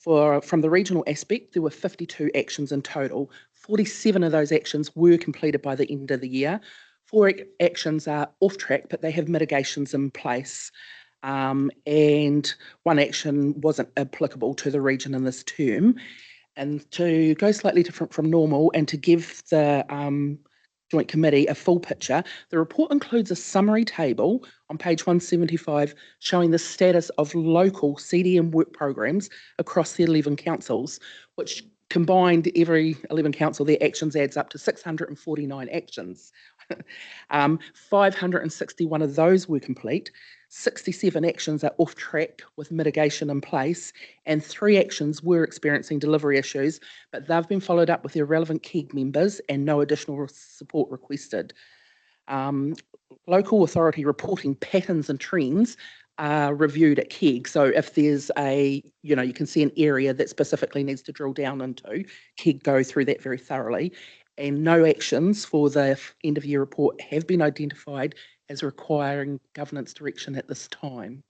from the regional aspect, there were 52 actions in total. 47 of those actions were completed by the end of the year. 4 actions are off track, but they have mitigations in place. And 1 action wasn't applicable to the region in this term. And to go slightly different from normal and to give the Joint Committee a full picture, the report includes a summary table on page 175 showing the status of local CDEM work programs across the 11 councils, which combined every 11 council, their actions adds up to 649 actions. 561 of those were complete, 67 actions are off track with mitigation in place, and 3 actions were experiencing delivery issues, but they've been followed up with their relevant KEG members and no additional support requested. Local authority reporting patterns and trends are reviewed at KEG. So if there's you can see an area that specifically needs to drill down into, KEG go through that very thoroughly. And no actions for the end of year report have been identified as requiring governance direction at this time.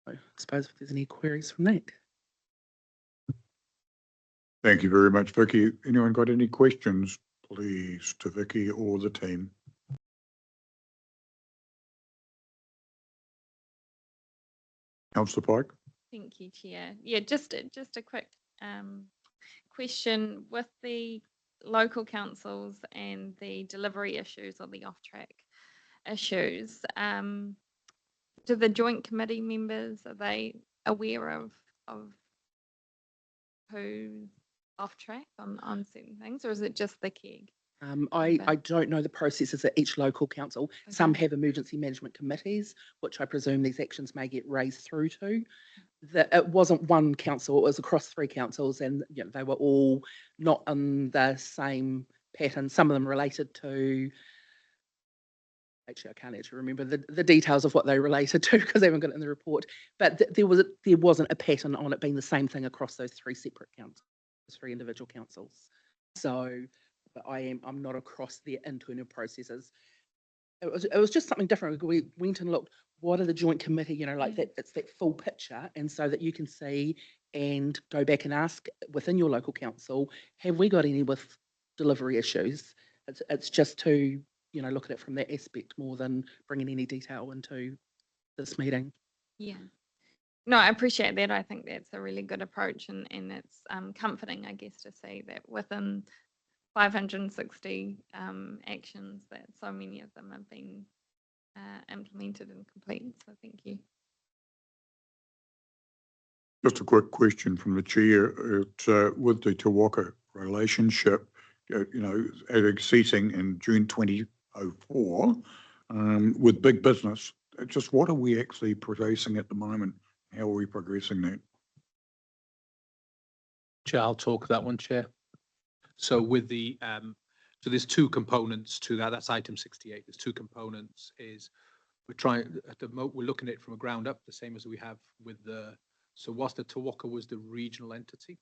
So I suppose if there's any queries from that. Thank you very much, Vicky. Anyone got any questions, please, to Vicky or the team? Councillor Pike. Thank you, Chair. Yeah, just a quick question with the local councils and the delivery issues or the off-track issues. Do the joint committee members, are they aware of who's off track on certain things, or is it just the KEG? I don't know the processes at each local council. Okay. Some have emergency management committees, which I presume these actions may get raised through to. It wasn't one council, it was across 3 councils, and they were all not on the same pattern. Some of them related to, actually I can't actually remember the details of what they related to because they haven't got it in the report, but there wasn't a pattern on it being the same thing across those 3 separate councils, 3 individual councils. So but I'm not across their internal processes. It was just something different. We went and looked, what are the joint committee, like that, it's that full picture, and so that you can see and go back and ask within your local council, have we got any with delivery issues? It's just to, look at it from that aspect more than bringing any detail into this meeting. Yeah. No, I appreciate that. I think that's a really good approach, and it's comforting, I guess, to see that within 560 actions that so many of them have been implemented and completed. So thank you. Just a quick question from the chair. With the Te Waka relationship, ceasing in June 2004 with big business, just what are we actually progressing at the moment? How are we progressing that? Chair, I'll talk that one, Chair. So with the so there's 2 components to that. That's item 68. There's 2 components. Is we're looking at it from a ground up, the same as we have with so whilst the Tawaka was the regional entity,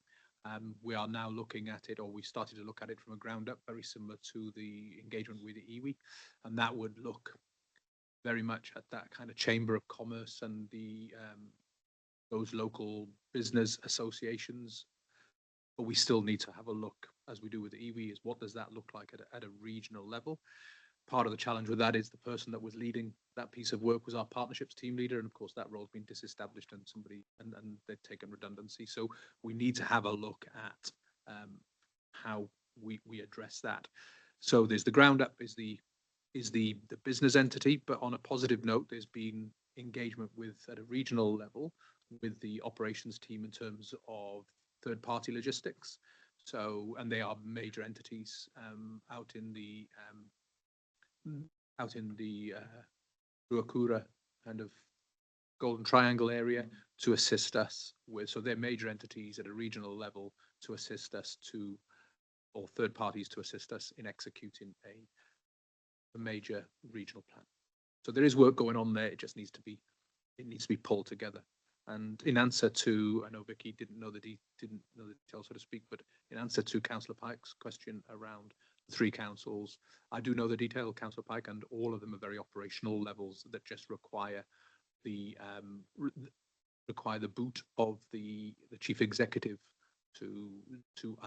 we are now looking at it, or we started to look at it from a ground up, very similar to the engagement with the Iwi, and that would look very much at that kind of Chamber of Commerce and those local business associations. But we still need to have a look, as we do with the Iwi, is what does that look like at a regional level? Part of the challenge with that is the person that was leading that piece of work was our partnerships team leader, and of course that role's been disestablished and they've taken redundancy. So we need to have a look at how we address that. So there's the ground up is the business entity, but on a positive note, there's been engagement at a regional level with the operations team in terms of third-party logistics. So, and they are major entities out in the Ruakura kind of Golden Triangle area to assist us with. So they're major entities at a regional level to assist us or third parties to assist us in executing a major regional plan. So there is work going on there. It just needs to be pulled together. And in answer to, I know Vicky didn't know the details, so to speak, but in answer to Councillor Pike's question around the 3 councils, I do know the detail, Councillor Pike, and all of them are very operational levels that just require the boot of the chief executive to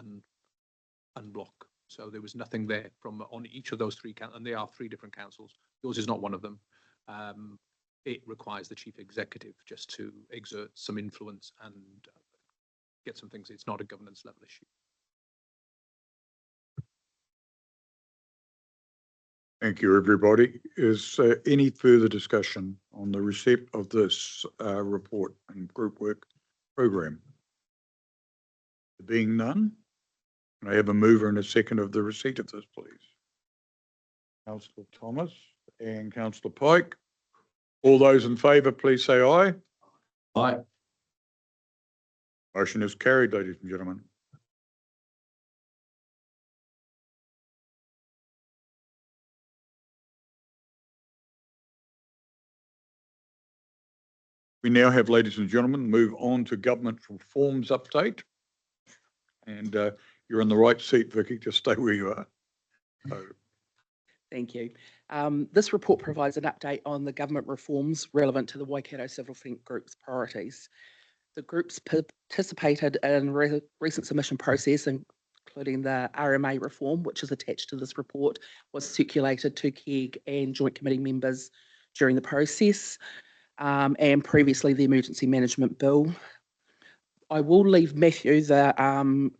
unblock. So there was nothing there on each of those 3 councils, and they are 3 different councils. Yours is not one of them. It requires the chief executive just to exert some influence and get some things. It's not a governance level issue. Thank you, everybody. Is any further discussion on the receipt of this report and group work program? There being none, can I have a mover and a second of the receipt of this, please? Councillor Thomas and Councillor Pike. All those in favour, please say aye. Aye. Motion is carried, ladies and gentlemen. We now have, ladies and gentlemen, move on to government reforms update. And you're in the right seat, Vicky, just stay where you are. So. Thank you. This report provides an update on the government reforms relevant to the Waikato Civil Think Group's priorities. The groups participated in recent submission process, including the RMA reform, which is attached to this report, was circulated to KEG and Joint Committee members during the process, and previously the Emergency Management Bill. I will leave Matthew, the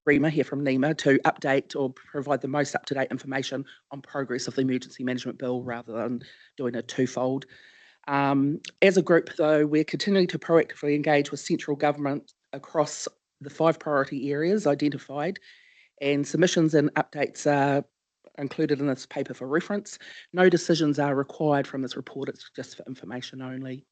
Rema here from NEMA, to update or provide the most up-to-date information on progress of the Emergency Management Bill rather than doing a twofold. As a group, though, we're continuing to proactively engage with central government across the 5 priority areas identified, and submissions and updates are included in this paper for reference. No decisions are required from this report, it's just for information only.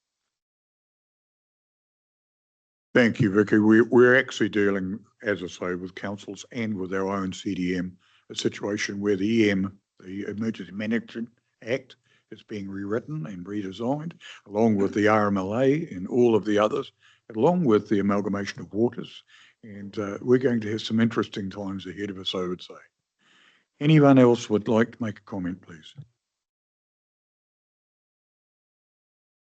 Thank you, Vicky. We're actually dealing, as I say, with councils and with our own CDEM, a situation where the EM, the Emergency Management Act, is being rewritten and redesigned, along with the RMLA and all of the others, along with the amalgamation of waters. And we're going to have some interesting times ahead of us, I would say. Anyone else would like to make a comment, please?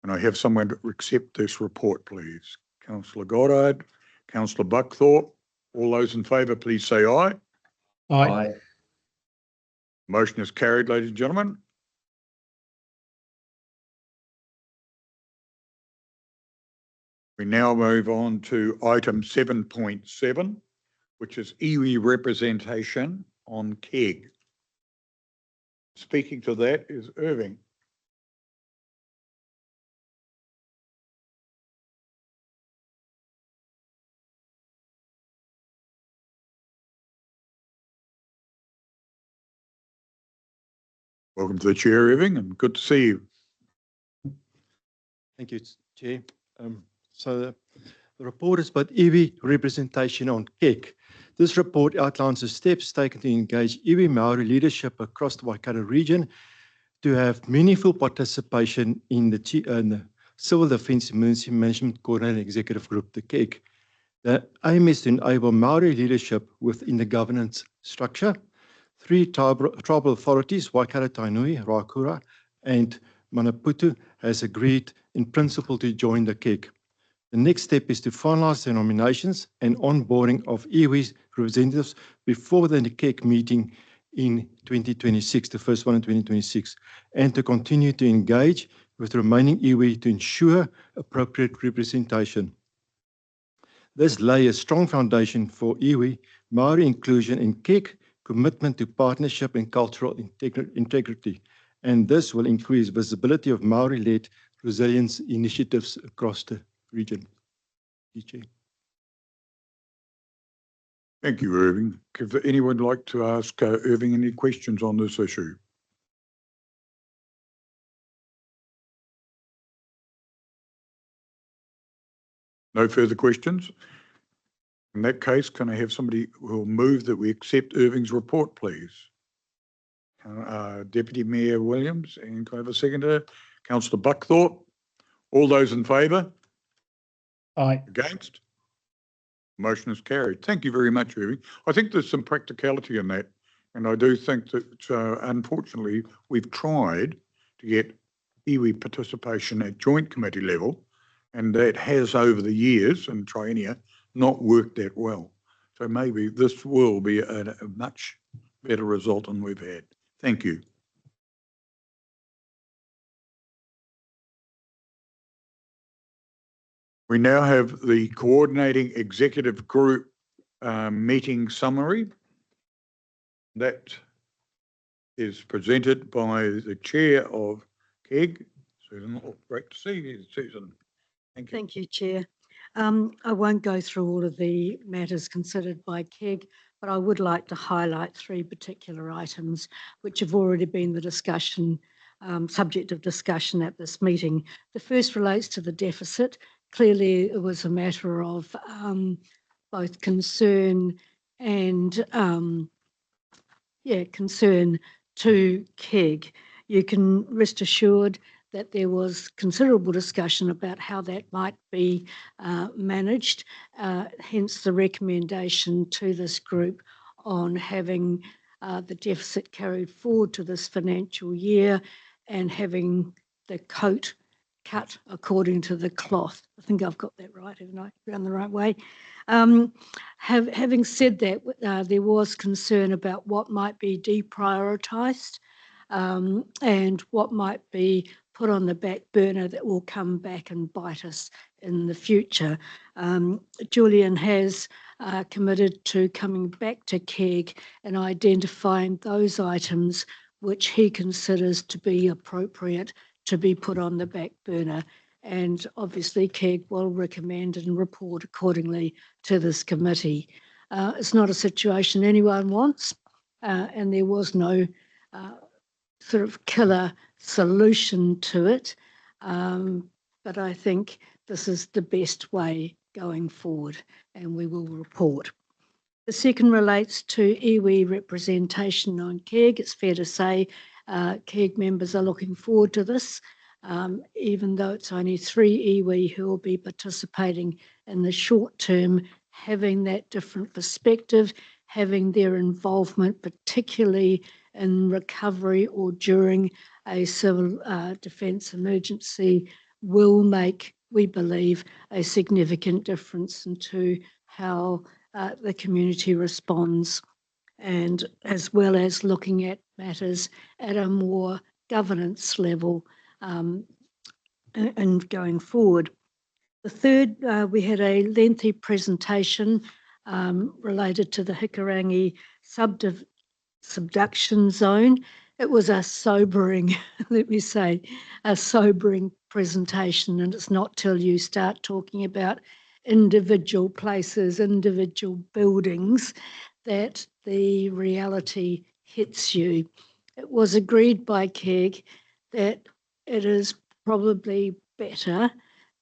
And I have someone to accept this report, please. Councillor Goddard, Councillor Buckthorpe, all those in favour, please say aye. Aye. Motion is carried, ladies and gentlemen. We now move on to item 7.7, which is Iwi representation on KEG. Speaking to that is Irving. Welcome to the chair, Irving, and good to see you. Thank you, Chair. So the report is about Iwi representation on KEG. This report outlines the steps taken to engage Iwi Maori leadership across the Waikato region to have meaningful participation in the Civil Defence Emergency Management Coordinating Executive Group, the CEG. The aim is to enable Maori leadership within the governance structure. 3 tribal authorities, Waikato, Tainui, Raikura, and Manaputu, has agreed in principle to join the CEG. The next step is to finalise the nominations and onboarding of iwi representatives before the CEG meeting in 2026, the first one in 2026, and to continue to engage with remaining iwi to ensure appropriate representation. This lay a strong foundation for iwi Maori inclusion in CEG, commitment to partnership and cultural integrity, and this will increase visibility of Maori-led resilience initiatives across the region. Thank you, Irving. If anyone would like to ask Irving any questions on this issue? No further questions? In that case, can I have somebody who will move that we accept Irving's report, please? Deputy Mayor Williams, and can I have a seconder? Councillor Buckthorpe. All those in favour? Aye. Against? Motion is carried. Thank you very much, Irving. I think there's some practicality in that, and I do think that unfortunately we've tried to get iwi participation at joint committee level, and that has over the years and triennia not worked that well. So maybe this will be a much better result than we've had. Thank you. We now have the coordinating executive group meeting summary. That is presented by the chair of CEG, Susan. Oh, great to see you, Susan. Thank you. Thank you, Chair. I won't go through all of the matters considered by CEG, but I would like to highlight 3 particular items which have already been the discussion, subject of discussion at this meeting. The first relates to the deficit. Clearly, it was a matter of both concern and concern to CEG. You can rest assured that there was considerable discussion about how that might be managed, hence the recommendation to this group on having the deficit carried forward to this financial year and having the coat cut according to the cloth. I think I've got that right, haven't I? Around the right way. Having said that, there was concern about what might be deprioritised and what might be put on the back burner that will come back and bite us in the future. Julian has committed to coming back to CEG and identifying those items which he considers to be appropriate to be put on the back burner. And obviously CEG will recommend and report accordingly to this committee. It's not a situation anyone wants, and there was no sort of killer solution to it, but I think this is the best way going forward, and we will report. The second relates to iwi representation on CEG. It's fair to say CEG members are looking forward to this, even though it's only 3 iwi who will be participating in the short term, having that different perspective, having their involvement, particularly in recovery or during a civil defence emergency, will make, we believe, a significant difference into how the community responds, and as well as looking at matters at a more governance level and going forward. The third, we had a lengthy presentation related to the Hikurangi subduction zone. It was a sobering, let me say, a sobering presentation, and it's not till you start talking about individual places, individual buildings, that the reality hits you. It was agreed by CEG that it is probably better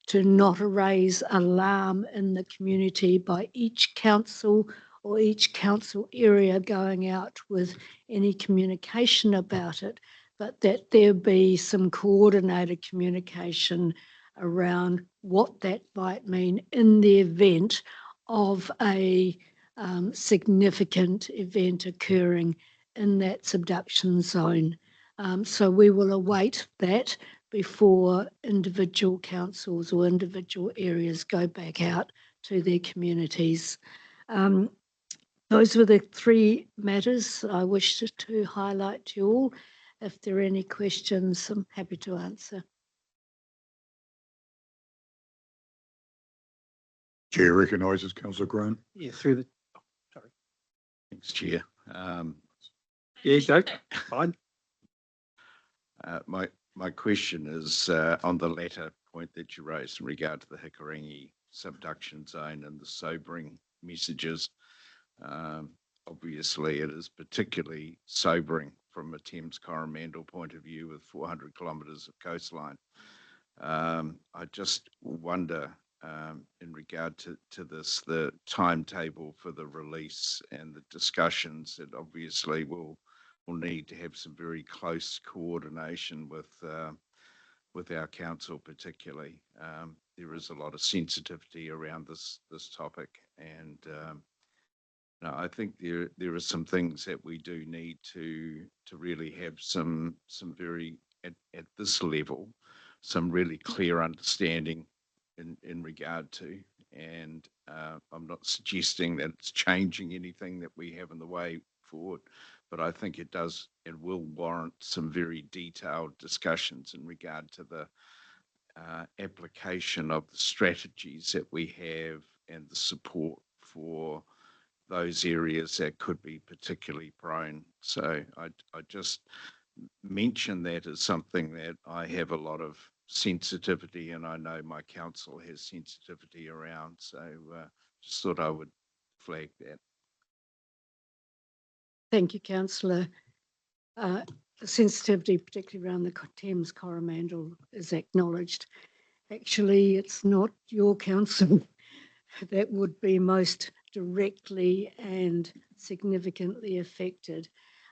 to not raise alarm in the community by each council or each council area going out with any communication about it, but that there be some coordinated communication around what that might mean in the event of a significant event occurring in that subduction zone. So we will await that before individual councils or individual areas go back out to their communities. Those were the three matters I wished to highlight to you all. If there are any questions, I'm happy to answer. Chair recognises Councillor Grant. Yeah, through the, sorry. Thanks, Chair. Yeah, no, fine. My question is on the latter point that you raised in regard to the Hikurangi subduction zone and the sobering messages. Obviously, it is particularly sobering from a Thames Coromandel point of view with 400 kilometres of coastline. I just wonder, in regard to this, the timetable for the release and the discussions that obviously will need to have some very close coordination with our council particularly. There is a lot of sensitivity around this topic, and I think there are some things that we do need to really have some very at this level, some really clear understanding in regard to. And I'm not suggesting that it's changing anything that we have in the way forward, but I think it will warrant some very detailed discussions in regard to the application of the strategies that we have and the support for those areas that could be particularly prone. So I just mention that as something that I have a lot of sensitivity, and I know my council has sensitivity around. So just thought I would flag that. Thank you, Councillor. The sensitivity, particularly around the Thames Coromandel, is acknowledged. Actually, it's not your council that would be most directly and significantly affected.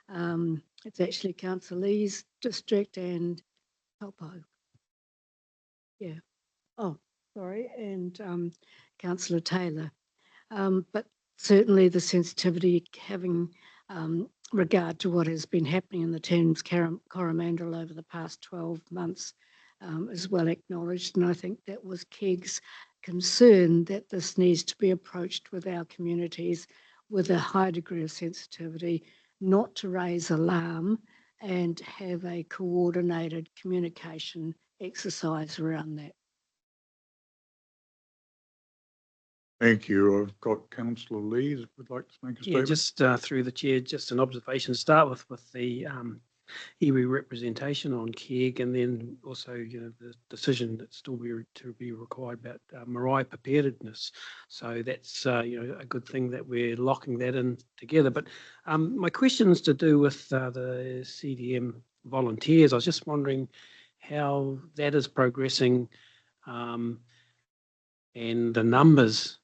It's actually Councillor Lee's district and Taupo. Yeah. Oh, sorry, and Councillor Taylor. But certainly the sensitivity having regard to what has been happening in the Thames Coromandel over the past 12 months is well acknowledged. And I think that was Keg's concern, that this needs to be approached with our communities with a high degree of sensitivity, not to raise alarm, and have a coordinated communication exercise around that. Thank you. I've got Councillor Lee that would like to make a statement. Yeah, just through the chair, just an observation to start with the Iwi representation on KEG, and then also, the decision that's still to be required about marae preparedness. So that's, a good thing that we're locking that in together. But my question is to do with the CDEM volunteers. I was just wondering how that is progressing, and the numbers,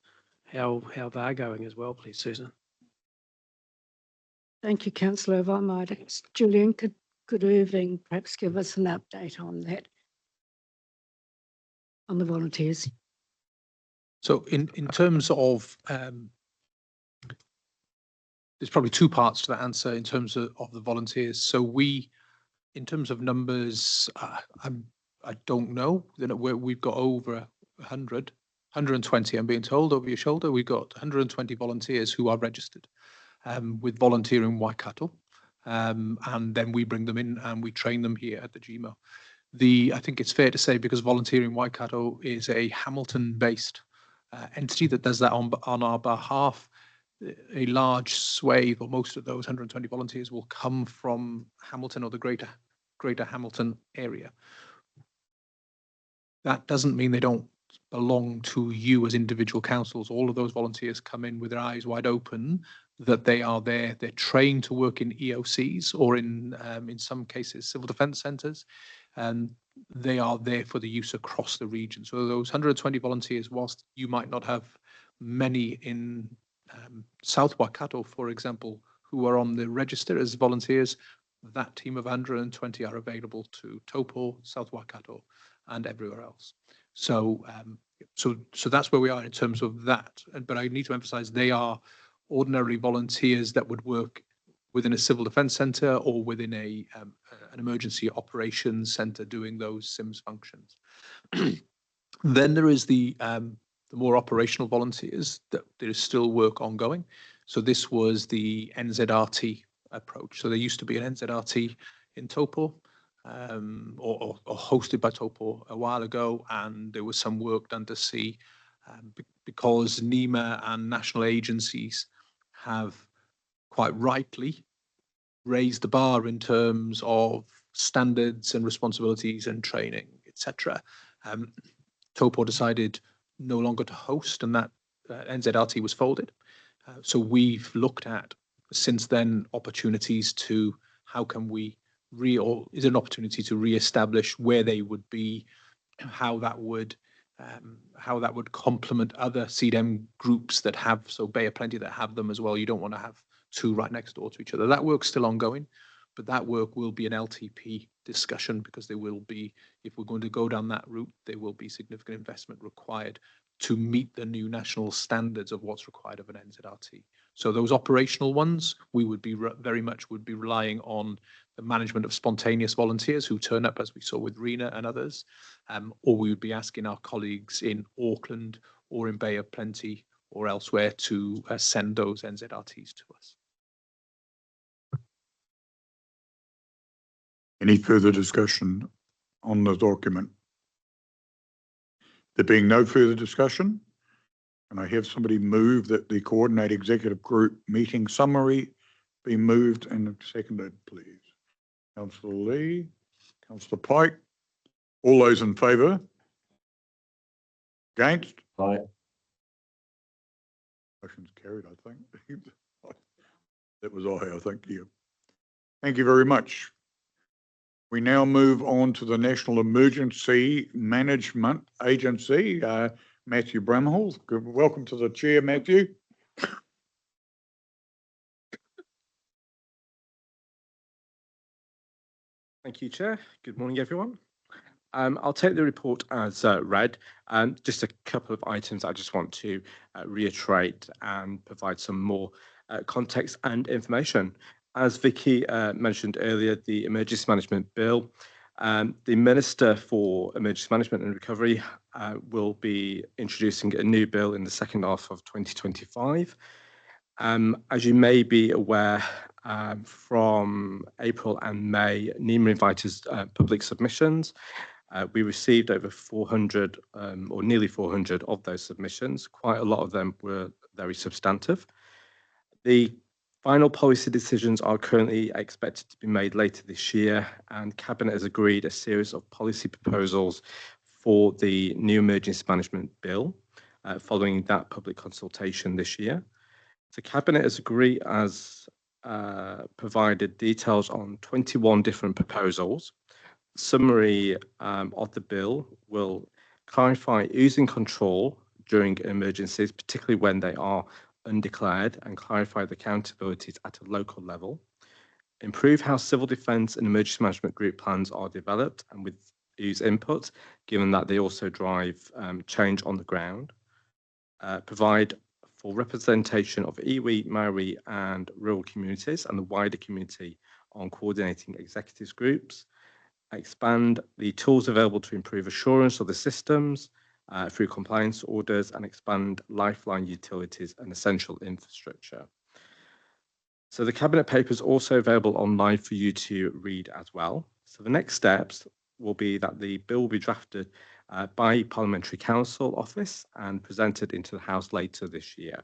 how they're going as well, please, Susan. Thank you, Councillor. If I might ask Julian, could Irving perhaps give us an update on that, on the volunteers? So in terms of, there's probably two parts to that answer in terms of the volunteers. So in terms of numbers, I don't know. We've got over 100, 120, I'm being told over your shoulder. We've got 120 volunteers who are registered with Volunteering Waikato. And then we bring them in and we train them here at the GMO. I think it's fair to say, because Volunteering Waikato is a Hamilton-based entity that does that on our behalf, a large swathe, or most of those 120 volunteers, will come from Hamilton or the greater Hamilton area. That doesn't mean they don't belong to you as individual councils. All of those volunteers come in with their eyes wide open, that they are there. They're trained to work in EOCs, or in some cases civil defence centres, and they are there for the use across the region. So those 120 volunteers, whilst you might not have many in South Waikato, for example, who are on the register as volunteers, that team of 120 are available to Taupo, South Waikato, and everywhere else. So, so that's where we are in terms of that. But I need to emphasize they are ordinarily volunteers that would work within a civil defence centre or within an emergency operations centre doing those SIMS functions. Then there is the more operational volunteers that there is still work ongoing. So this was the NZRT approach. So there used to be an NZRT in Taupo, or hosted by Taupo a while ago, and there was some work done to see, because NEMA and national agencies have quite rightly raised the bar in terms of standards and responsibilities and training, etc. Taupo decided no longer to host, and that NZRT was folded. So we've looked at since then opportunities to how can we or is there an opportunity to re-establish where they would be, how that would complement other CDEM groups that have, so Bay of Plenty that have them as well. You don't want to have two right next door to each other. That work's still ongoing, but that work will be an LTP discussion because there will be, if we're going to go down that route, there will be significant investment required to meet the new national standards of what's required of an NZRT. So those operational ones, we would be very much would be relying on the management of spontaneous volunteers who turn up, as we saw with Rena and others, or we would be asking our colleagues in Auckland or in Bay of Plenty or elsewhere to send those NZRTs to us. Any further discussion on the document? There being no further discussion, can I have somebody move that the Coordinate Executive Group meeting summary be moved and seconded, please? Councillor Lee, Councillor Pike, all those in favour? Against? Aye. Motion's carried, I think. That was I think, yeah. Thank you very much. We now move on to the National Emergency Management Agency. Matthew Bramhall, welcome to the chair, Matthew. Thank you, Chair. Good morning, everyone. I'll take the report as read. Just a couple of items I just want to reiterate and provide some more context and information. As Vicky mentioned earlier, the Emergency Management Bill, the Minister for Emergency Management and Recovery will be introducing a new bill in the second half of 2025. As you may be aware, from April and May, NEMA invited public submissions. We received over 400 or nearly 400 of those submissions. Quite a lot of them were very substantive. The final policy decisions are currently expected to be made later this year, and Cabinet has agreed a series of policy proposals for the new Emergency Management Bill following that public consultation this year. The Cabinet has agreed provided details on 21 different proposals. Summary of the bill will clarify who's in control during emergencies, particularly when they are undeclared, and clarify the accountabilities at a local level. Improve how civil defence and emergency management group plans are developed and with whose input, given that they also drive change on the ground. Provide for representation of iwi, Maori and rural communities and the wider community on coordinating executives groups. Expand the tools available to improve assurance of the systems through compliance orders, and expand lifeline utilities and essential infrastructure. So the Cabinet paper is also available online for you to read as well. So the next steps will be that the bill will be drafted by Parliamentary Council Office and presented into the House later this year.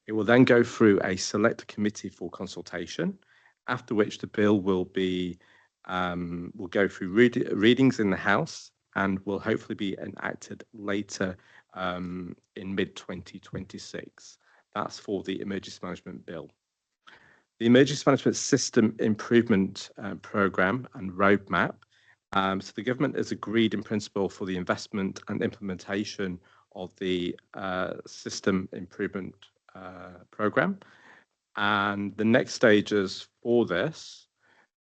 It will then go through a select committee for consultation, after which the bill will be will go through readings in the House and will hopefully be enacted later in mid-2026. That's for the Emergency Management Bill. The Emergency Management System Improvement Programme and Roadmap. So the government has agreed in principle for the investment and implementation of the System Improvement Programme. And the next stages for this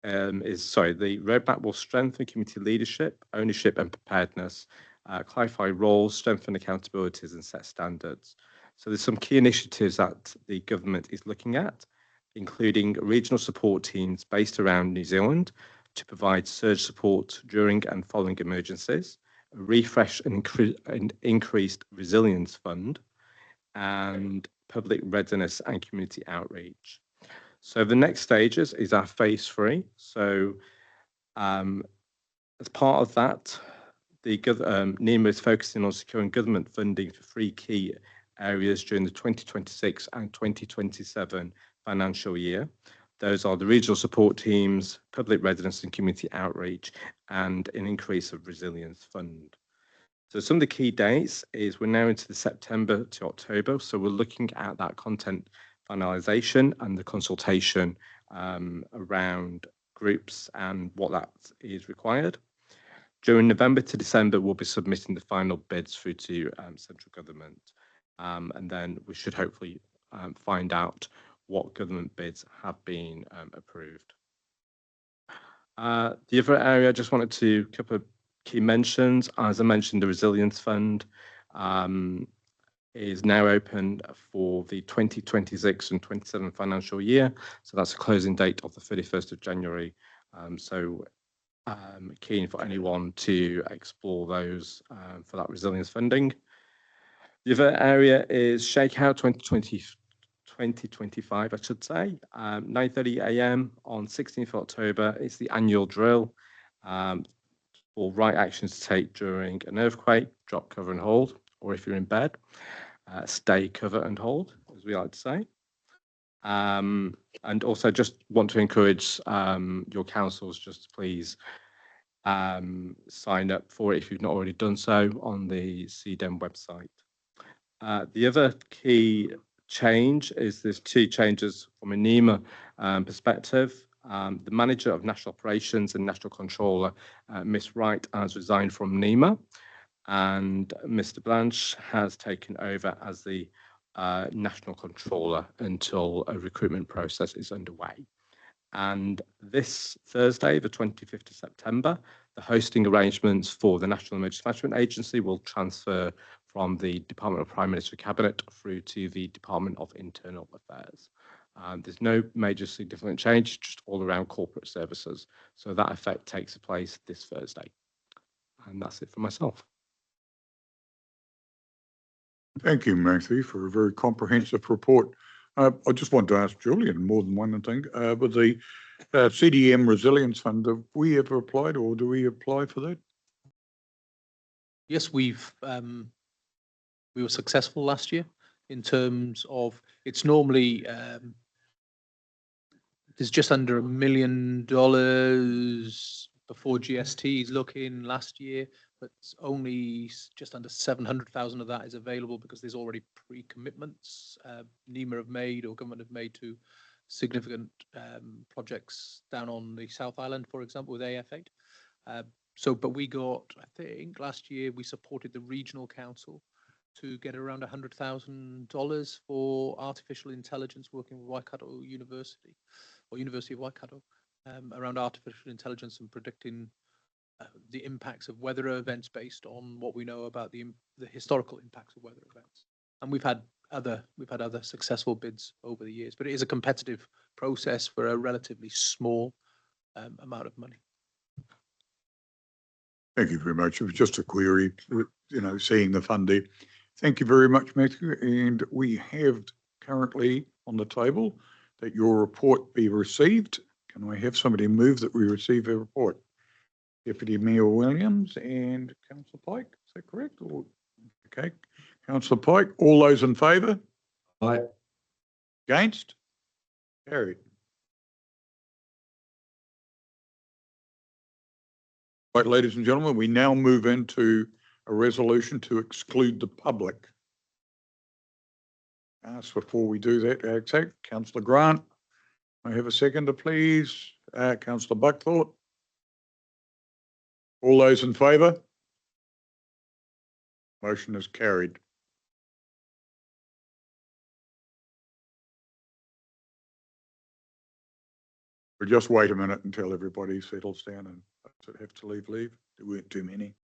the roadmap will strengthen community leadership, ownership and preparedness, clarify roles, strengthen accountabilities and set standards. So there's some key initiatives that the government is looking at, including regional support teams based around New Zealand to provide surge support during and following emergencies, a refresh and increased resilience fund, and public readiness and community outreach. So the next stages is our phase 3. So as part of that, the NEMA is focusing on securing government funding for 3 key areas during the 2026 and 2027 financial year. Those are the regional support teams, public readiness and community outreach, and an increase of resilience fund. So some of the key dates is we're now into the September to October. So we're looking at that content finalisation and the consultation around groups and what that is required. During November to December, we'll be submitting the final bids through to central government. And then we should hopefully find out what government bids have been approved. The other area, I just wanted to couple of key mentions. As I mentioned, the Resilience Fund is now open for the 2026 and 27 financial year. So that's a closing date of the 31st of January. Keen for anyone to explore those for that resilience funding. The other area is Shakeout 2025, I should say, 9:30 a.m. on 16th of October. It's the annual drill for right actions to take during an earthquake, drop, cover and hold, or if you're in bed, stay, cover and hold, as we like to say. And also just want to encourage your councils just to please sign up for it if you've not already done so on the CDEM website. The other key change is there's 2 changes from a NEMA perspective. The manager of national operations and national controller, Miss Wright, has resigned from NEMA, and Mr. Blanche has taken over as the national controller until a recruitment process is underway. And this Thursday, the 25th of September, the hosting arrangements for the National Emergency Management Agency will transfer from the Department of Prime Minister Cabinet through to the Department of Internal Affairs. There's no major significant change, just all around corporate services. So that effect takes place this Thursday. And that's it for myself. Thank you, Matthew, for a very comprehensive report. I just want to ask Julian more than one thing. With the CDEM Resilience Fund, have we ever applied or do we apply for that? Yes, we were successful last year in terms of it's normally there's just under $1 million before GST is looking last year, but only just under 700,000 of that is available because there's already pre-commitments NEMA have made or government have made to significant projects down on the South Island, for example, with AF8. But we got, I think, last year we supported the regional council to get around $100,000 for artificial intelligence working with Waikato University or University of Waikato around artificial intelligence and predicting the impacts of weather events based on what we know about the historical impacts of weather events. And we've had other successful bids over the years, but it is a competitive process for a relatively small amount of money. Thank you very much. It was just a query, seeing the funding. Thank you very much, Matthew. And we have currently on the table that your report be received. Can I have somebody move that we receive a report? Deputy Mayor Williams and Councillor Pike, is that correct? Okay, Councillor Pike, all those in favour? Aye. Against? Carried. Right, ladies and gentlemen, we now move into a resolution to exclude the public. Ask before we do that, Councillor Grant, I have a seconder, please. Councillor Buckthorpe. All those in favour? Motion is carried. Or just wait a minute until everybody settles down and those that have to leave. There weren't too many.